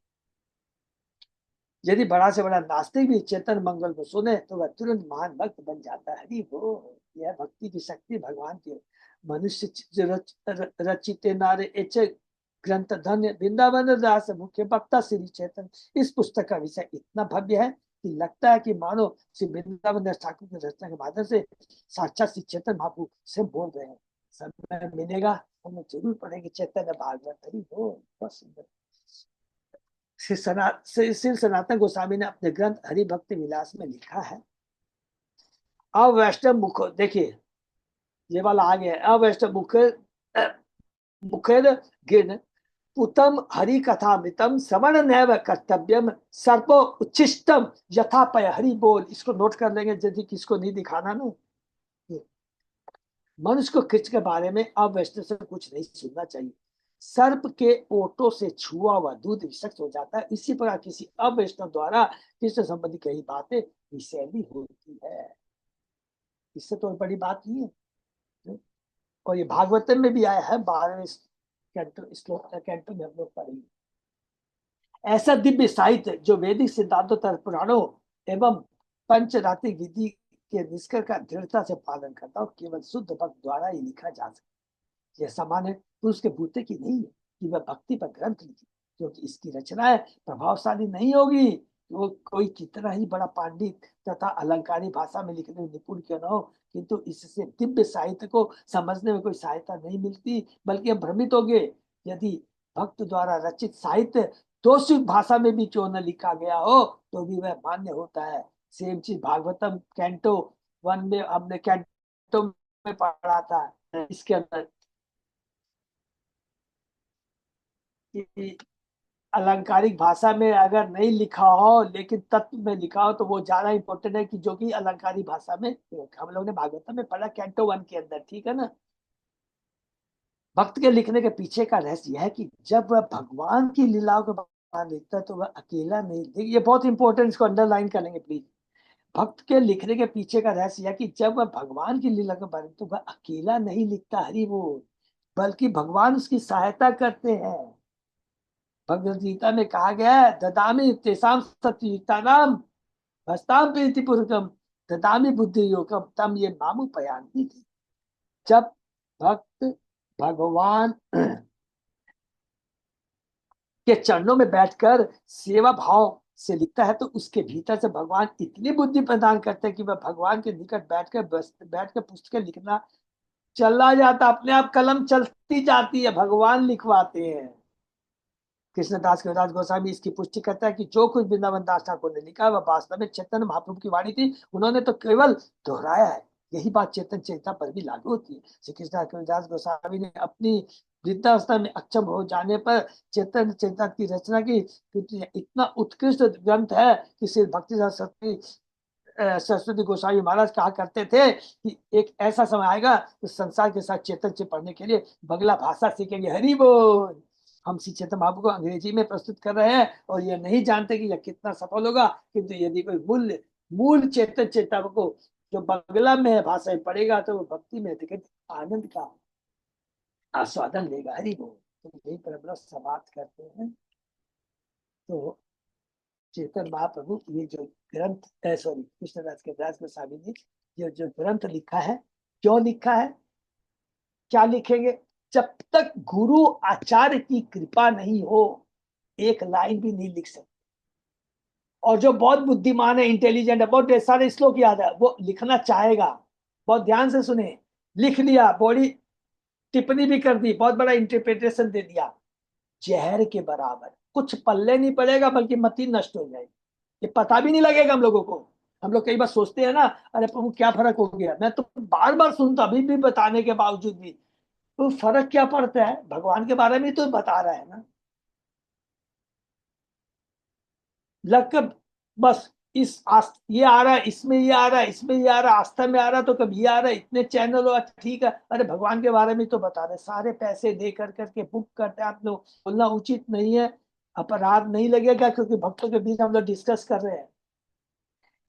यदि बड़ा से बड़ा नास्तिक भी चैतन्य मंगल को सुने तो वह तुरंत महान भक्त बन जाता है। हरि बोल। यह भक्ति की शक्ति भगवान की। मनुष्य रचित नारे एचे ग्रंथ धन्य वृंदावन दास मुख्य वक्ता श्री चैतन्य। इस पुस्तक का विषय इतना भव्य है कि लगता है कि मानो श्री वृंदावन दास ठाकुर की रचना के माध्यम से साक्षात श्री चैतन्य महाप्रभु से बोल रहे हैं। समय मिलेगा हमें जरूर पढ़ेंगे चैतन्य भागवत। हरि बोल। बहुत सुंदर। श्री सनातन गोस्वामी ने अपने ग्रंथ हरि भक्ति विलास में लिखा है, अवैष्णव मुख, देखिए ये वाला आ गया, अवैष्णव मुखेर गिन पुतम हरि कथामृतम श्रवण नैव कर्तव्यम सर्पो उच्छिष्टम यथापय। हरि बोल। इसको नोट कर लेंगे यदि किसको नहीं दिखाना ना। मनुष्य को कृष्ण के बारे में अवैष्णव से कुछ नहीं सुनना चाहिए। सर्प के ओटों से छुआ हुआ दूध विषक्त हो जाता है, इसी प्रकार किसी अवैष्णव द्वारा कृष्ण संबंधी कई बातें विषैली होती है। इससे तो बड़ी बात नहीं है। और ये भागवतम में भी आया है, 12वें कैंटो श्लोक कैंटो में हम लोग पढ़ेंगे। ऐसा दिव्य साहित्य जो वैदिक सिद्धांतों तथा पुराणों एवं पंचरात्रिक विधि के निष्कर्ष का दृढ़ता से पालन करता हो, केवल शुद्ध भक्त द्वारा ही लिखा जा सकता। यह सामान्य पुरुष के बूते की नहीं है कि वह भक्ति पर ग्रंथ लिखे, क्योंकि इसकी रचनाएं प्रभावशाली नहीं होगी। वो कोई कितना ही बड़ा पंडित तथा अलंकारी भाषा में लिखने में निपुण क्यों न हो, किंतु इससे दिव्य साहित्य को समझने में कोई सहायता नहीं मिलती, बल्कि हम भ्रमित हो गए। यदि भक्त द्वारा रचित साहित्य दोषित भाषा में भी क्यों न लिखा गया हो तो भी वह मान्य होता है। सेम चीज भागवतम कैंटो 1 में हमने कैंटो में पढ़ा था, इसके अंदर कि अलंकारिक भाषा में अगर नहीं लिखा हो लेकिन तत्व में लिखा हो तो वो ज्यादा इंपॉर्टेंट है कि जो कि अलंकारिक भाषा में। हम लोग ने भागवतम में पढ़ा कैंटो 1 के अंदर, ठीक है ना। भक्त के लिखने के पीछे का रहस्य यह है कि जब वह भगवान की लीलाओं के बारे में लिखता है तो वह अकेला नहीं, ये बहुत इंपॉर्टेंट, इसको अंडरलाइन करेंगे प्लीज। भक्त के लिखने के पीछे का रहस्य यह कि जब वह भगवान की लीला के बारे में, तो वह अकेला नहीं लिखता, हरि बोल, बल्कि भगवान उसकी सहायता करते हैं। भगवद गीता में कहा गया है, ददामि तेषां सत्ययुक्तानां भस्तां प्रीतिपूर्वकम ददामि बुद्धि योगम तम ये मामुपयान्ति थी। जब भक्त भगवान के चरणों में बैठकर सेवा भाव से लिखता है तो उसके भीतर से भगवान इतनी बुद्धि प्रदान करते हैं कि वह भगवान के निकट बैठकर पुस्तकें लिखना चला जाता, अपने आप कलम चलती जाती है, भगवान लिखवाते हैं। कृष्णदास कविराज गोस्वामी इसकी पुष्टि करता है कि जो कुछ वृंदावन दास ठाकुर ने लिखा वह वास्तव में चैतन्य महाप्रभु की वाणी थी, उन्होंने तो केवल दोहराया है। यही बात चेतन चेतना पर भी लागू होती है। श्री कृष्णदास कविराज गोस्वामी ने अपनी वृद्धावस्था में अक्षम हो जाने पर चेतन चेतना की रचना की। इतना उत्कृष्ट ग्रंथ है कि श्री भक्ति सरस्वती गोस्वामी महाराज कहा करते थे कि एक ऐसा समय आएगा तो संसार के साथ चेतन से पढ़ने के लिए बंगला भाषा सीखेंगे, हरि बोल। हम श्री चैतन्य महाप्रभु को अंग्रेजी में प्रस्तुत कर रहे हैं और ये नहीं जानते कि यह कितना सफल होगा, किंतु यदि कोई मूल चेतन चेतना को जो बंगला में है भाषा में पढ़ेगा तो वो भक्ति में आनंद का आस्वादन लेगा, हरि बोल। तो यही पर समाप्त करते हैं। तो चेतन महाप्रभु ये जो ग्रंथ सॉरी कृष्णदास कविराज गोस्वामी ने ये जो ग्रंथ लिखा है, क्यों लिखा है, क्या लिखेंगे? जब तक गुरु आचार्य की कृपा नहीं हो एक लाइन भी नहीं लिख सकते। और जो बहुत बुद्धिमान है, इंटेलिजेंट है, बहुत सारे श्लोक याद है, वो लिखना चाहेगा, बहुत ध्यान से सुने, लिख लिया, बड़ी टिप्पणी भी कर दी, बहुत बड़ा इंटरप्रिटेशन दे दिया, जहर के बराबर, कुछ पल्ले नहीं पड़ेगा बल्कि मति नष्ट हो जाएगी, ये पता भी नहीं लगेगा हम लोगों को। हम लोग कई बार सोचते हैं ना, अरे प्रभु क्या फर्क हो गया, मैं तो बार बार सुनता अभी भी बताने के बावजूद भी, तो फर्क क्या पड़ता है, भगवान के बारे में तो बता रहा है ना। लगकर बस ये आ रहा है, इसमें ये आ रहा है, इसमें ये आ रहा है, आस्था में आ रहा है तो कभी ये आ रहा है, इतने चैनल हो, ठीक है, अरे भगवान के बारे में तो बता रहे, सारे पैसे दे करके बुक करते हैं आप लोग, बोलना उचित नहीं है, अपराध नहीं लगेगा क्योंकि भक्तों के बीच हम लोग डिस्कस कर रहे हैं।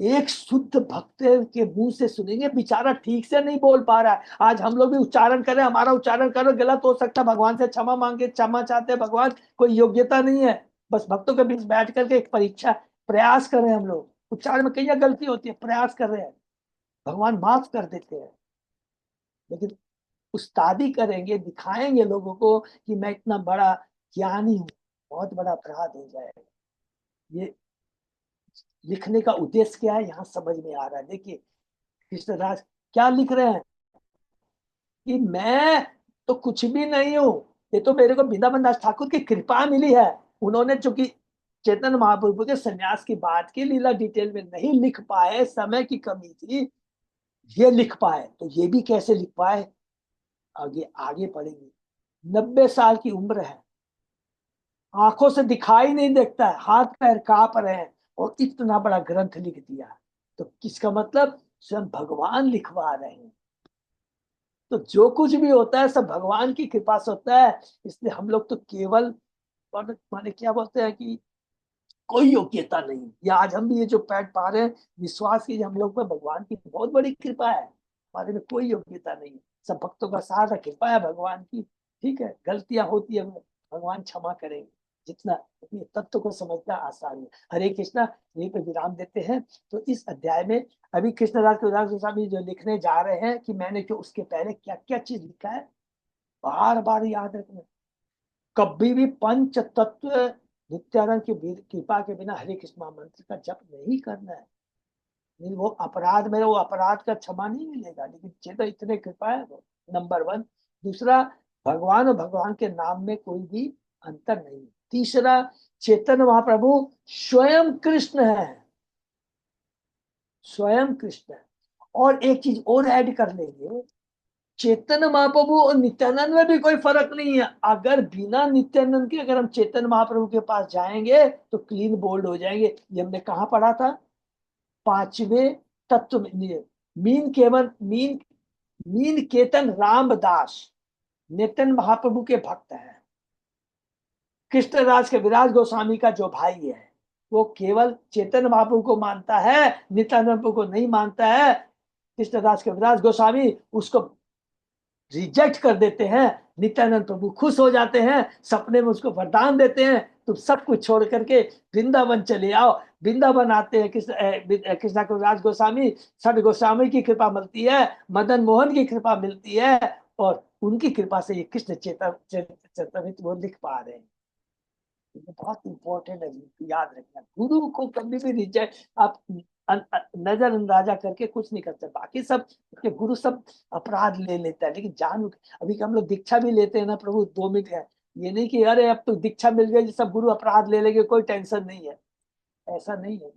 एक शुद्ध भक्त के मुंह से सुनेंगे, बेचारा ठीक से नहीं बोल पा रहा है, आज हम लोग भी उच्चारण करें, हमारा उच्चारण करो गलत हो सकता है, भगवान से क्षमा मांगे, क्षमा चाहते हैं, भगवान कोई योग्यता नहीं है, बस भक्तों के बीच बैठ करके एक परीक्षा प्रयास कर रहे हैं, हम लोग उच्चारण में कई गलती होती है, प्रयास कर रहे हैं, भगवान माफ कर देते हैं। लेकिन उस्तादी करेंगे, दिखाएंगे लोगों को कि मैं इतना बड़ा ज्ञानी हूँ, बहुत बड़ा अपराध हो जाएगा। ये लिखने का उद्देश्य क्या है यहाँ समझ में आ रहा है। देखिए कृष्णदास क्या लिख रहे हैं कि मैं तो कुछ भी नहीं हूं, ये तो मेरे को वृंदावन दास ठाकुर की कृपा मिली है, उन्होंने चूंकि चैतन्य महाप्रभु के संन्यास की बात की लीला डिटेल में नहीं लिख पाए, समय की कमी थी, ये लिख पाए, तो ये भी कैसे लिख पाए, आगे आगे पढ़ेंगे। 90 साल की उम्र है, आंखों से दिखाई नहीं देखता है, हाथ पैर कांप रहे हैं और इतना बड़ा ग्रंथ लिख दिया, तो किसका मतलब स्वयं भगवान लिखवा रहे हैं। तो जो कुछ भी होता है सब भगवान की कृपा से होता है, इसलिए हम लोग तो केवल माने क्या बोलते हैं कि कोई योग्यता नहीं, या आज हम भी ये जो पैड पा रहे हैं, विश्वास कीजिए हम लोग पर भगवान की बहुत बड़ी कृपा है। हमारे में कोई योग्यता नहीं है, सब भक्तों का सहारा कृपा है भगवान की। ठीक है, गलतियां होती है, भगवान क्षमा करेंगे, जितना अपने तत्व को समझना आसान है। हरे कृष्णा, यहीं पे विराम देते हैं। तो इस अध्याय में अभी कृष्णदास कविराज गोस्वामी जो लिखने जा रहे हैं कि मैंने जो उसके पहले क्या क्या चीज लिखा है, बार बार याद रखना। कभी भी पंच तत्व नित्यानंद की कृपा के बिना हरे कृष्णा मंत्र का जप नहीं करना है। नहीं, वो अपराध में, वो अपराध का क्षमा नहीं मिलेगा, लेकिन चेतो इतने कृपा है वो, नंबर 1। दूसरा, भगवान और भगवान के नाम में कोई भी अंतर नहीं। तीसरा, चैतन्य महाप्रभु स्वयं कृष्ण है, स्वयं कृष्ण है। और एक चीज और ऐड कर लेंगे, चैतन्य महाप्रभु और नित्यानंद में भी कोई फर्क नहीं है। अगर बिना नित्यानंद के अगर हम चैतन्य महाप्रभु के पास जाएंगे तो क्लीन बोल्ड हो जाएंगे। ये हमने कहाँ पढ़ा था, 5वें तत्व में। मीन केतन रामदास नित्यानंद महाप्रभु के भक्त है। कृष्णराज के विराज गोस्वामी का जो भाई है वो केवल चैतन्य महाप्रभु को मानता है, नित्यानंद को नहीं मानता है। कृष्णदास के विराज गोस्वामी उसको रिजेक्ट कर देते हैं, नित्यानंद प्रभु खुश हो जाते हैं, सपने में उसको वरदान देते हैं, तुम सब कुछ छोड़ करके वृंदावन चले आओ। वृंदावन आते हैं कृष्णा कविराज गोस्वामी, सद गोस्वामी की कृपा मिलती है, मदन मोहन की कृपा मिलती है, और उनकी कृपा से ये कृष्ण चरितमृत वो लिख पा रहे हैं। ये बहुत इंपॉर्टेंट है, याद रखना। गुरु को कभी भी रिजेक्ट आप नजरअंदाजा करके कुछ नहीं करते। बाकी सब के गुरु सब अपराध ले लेता है, लेकिन जान अभी हम लोग दीक्षा भी लेते हैं ना प्रभु 2 मिनट है, ये नहीं कि अरे अब तो दीक्षा मिल गई सब गुरु अपराध ले लेंगे, कोई टेंशन नहीं है, ऐसा नहीं है।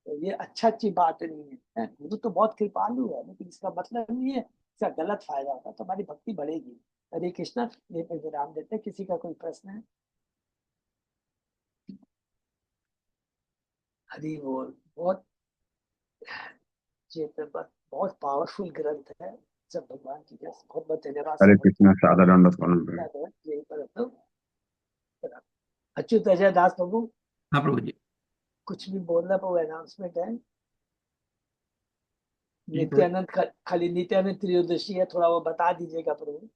तो ये अच्छी बात नहीं है। गुरु तो बहुत कृपालु है, लेकिन इसका मतलब नहीं है इसका गलत फायदा होगा तो हमारी भक्ति बढ़ेगी। हरे कृष्णा, ये पे विराम देते हैं। किसी का कोई प्रश्न है? हरि बोल। बहुत चेतन, बहुत पावरफुल ग्रंथ है, सब भगवान की जय। बहुत बहुत धन्यवाद। हरे कृष्णा, सादर दंडवत प्रणाम। यही पर अच्युत अजय दास प्रभु, हाँ प्रभु जी। कुछ भी बोलना प्रभु, अनाउंसमेंट है। जी, नित्यानंद खाली नित्यानंद त्रयोदशी है, थोड़ा वो बता दीजिएगा प्रभु,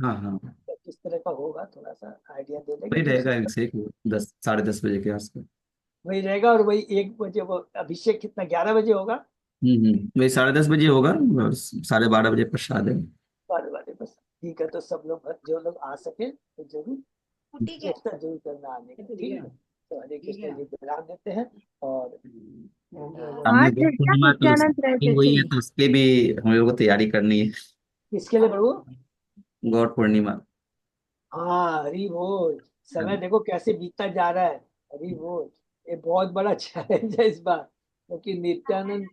हाँ हाँ, किस तरह का होगा, थोड़ा सा आइडिया दे वही देंगे। रहेगा अभिषेक 10 साढ़े 10 बजे के आसपास। वही रहेगा, और वही 1 बजे वो अभिषेक कितना 11 बजे होगा? वही 10:30 बजे होगा और 12:30 बजे प्रसाद है। बारे बस ठीक है। तो सब लोग जो लोग आ सके तो जरूर चेष्टा जरूर करना आने का, ठीक है। तो हरे कृष्ण जी विराम देते हैं। और सामने गौर पूर्णिमा तो वही है, तो उसके भी हम लोगों को तैयारी करनी है। किसके लिए प्रभु? गौर पूर्णिमा। हाँ, हरि बोल। समय देखो कैसे बीतता जा रहा है, हरि बोल। ये बहुत बड़ा चैलेंज है इस बार, क्योंकि नित्यानंद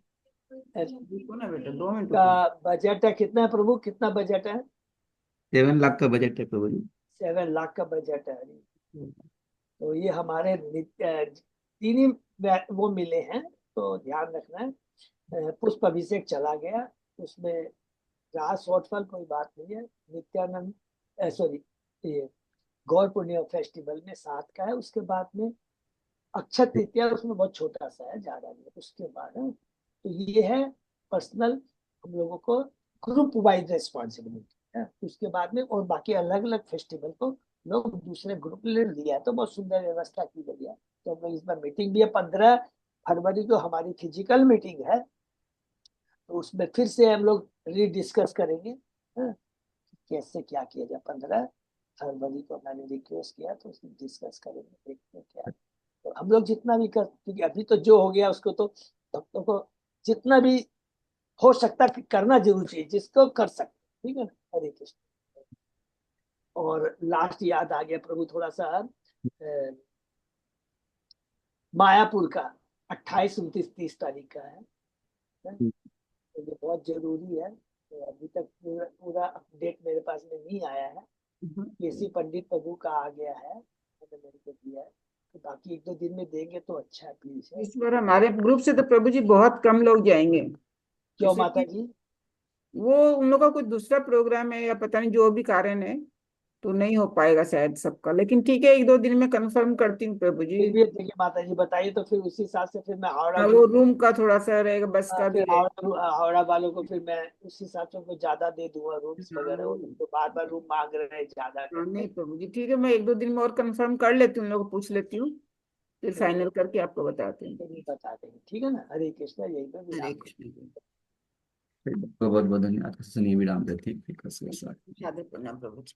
का बजट है कितना है प्रभु, कितना बजट है? 7 लाख का बजट है प्रभु जी। 7 लाख का बजट है। तो ये हमारे 3 ही वो मिले हैं, तो ध्यान रखना है। पुष्प अभिषेक चला गया, उसमें रहा शॉर्टफॉल, कोई बात नहीं है। नित्यानंद सॉरी, ये गौर पूर्णिमा फेस्टिवल में 7 का है। उसके बाद में अक्षय तृतीया, उसमें बहुत छोटा सा है, ज्यादा नहीं है। उसके बाद है, तो ये है पर्सनल हम लोगों को ग्रुप वाइज रेस्पॉन्सिबिलिटी है। उसके बाद में और बाकी अलग अलग फेस्टिवल को लोग दूसरे ग्रुप ले लिया है, तो बहुत सुंदर व्यवस्था की गई है। तो हम लोग इस बार मीटिंग भी है, 15 फरवरी को हमारी फिजिकल मीटिंग है, तो उसमें फिर से हम लोग रीडिस्कस करेंगे कैसे क्या किया जाए। 15 फरवरी को मैंने रिक्वेस्ट किया, तो उसमें डिस्कस करेंगे, देखते हैं क्या। तो हम लोग जितना भी कर, क्योंकि अभी तो जो हो गया उसको तो भक्तों को जितना भी हो सकता करना जरूर चाहिए, जिसको कर सकते, ठीक है ना। हरे कृष्ण। और लास्ट याद आ गया प्रभु, थोड़ा सा मायापुर का 28, 29, 30 तारीख का है, तो ये बहुत जरूरी है। तो अभी तक पूरा अपडेट मेरे पास में नहीं आया है। केसी पंडित प्रभु का आ गया है, मेरे को दिया है, तो बाकी 1-2 दिन में देंगे तो अच्छा है, प्लीज। इस बार हमारे ग्रुप से तो प्रभु जी बहुत कम लोग जाएंगे। क्यों माता जी? वो उन लोगों का कुछ दूसरा प्रोग्राम है या पता नहीं जो भी कारण है, तो नहीं हो पाएगा शायद सबका, लेकिन ठीक है, 1-2 दिन में कंफर्म करती हूँ प्रभु जी। फिर भी देखिए माता जी बताइए, तो फिर उसी हिसाब से फिर मैं हावड़ा हाँ, वो रूम का थोड़ा सा रहेगा, बस का भी फिर रहेगा। हावड़ा वालों को फिर मैं उस हिसाब से उनको ज्यादा दे दूंगा रूम्स हाँ, वगैरह। वो लोग तो बार बार रूम मांग रहे हैं ज्यादा हाँ, नहीं करके। प्रभु जी, ठीक है, मैं 1-2 दिन में और कंफर्म कर लेती हूँ, उन लोगों को पूछ लेती हूँ, फिर तो फाइनल करके आपको बताती हूँ। फिर भी बता देंगे, ठीक है ना। हरे कृष्णा, यही तो हरे विराम। कृष्ण जी। बहुत बहुत धन्यवाद। सुनिए विराम देती है। राधे प्रणाम प्रभु जी।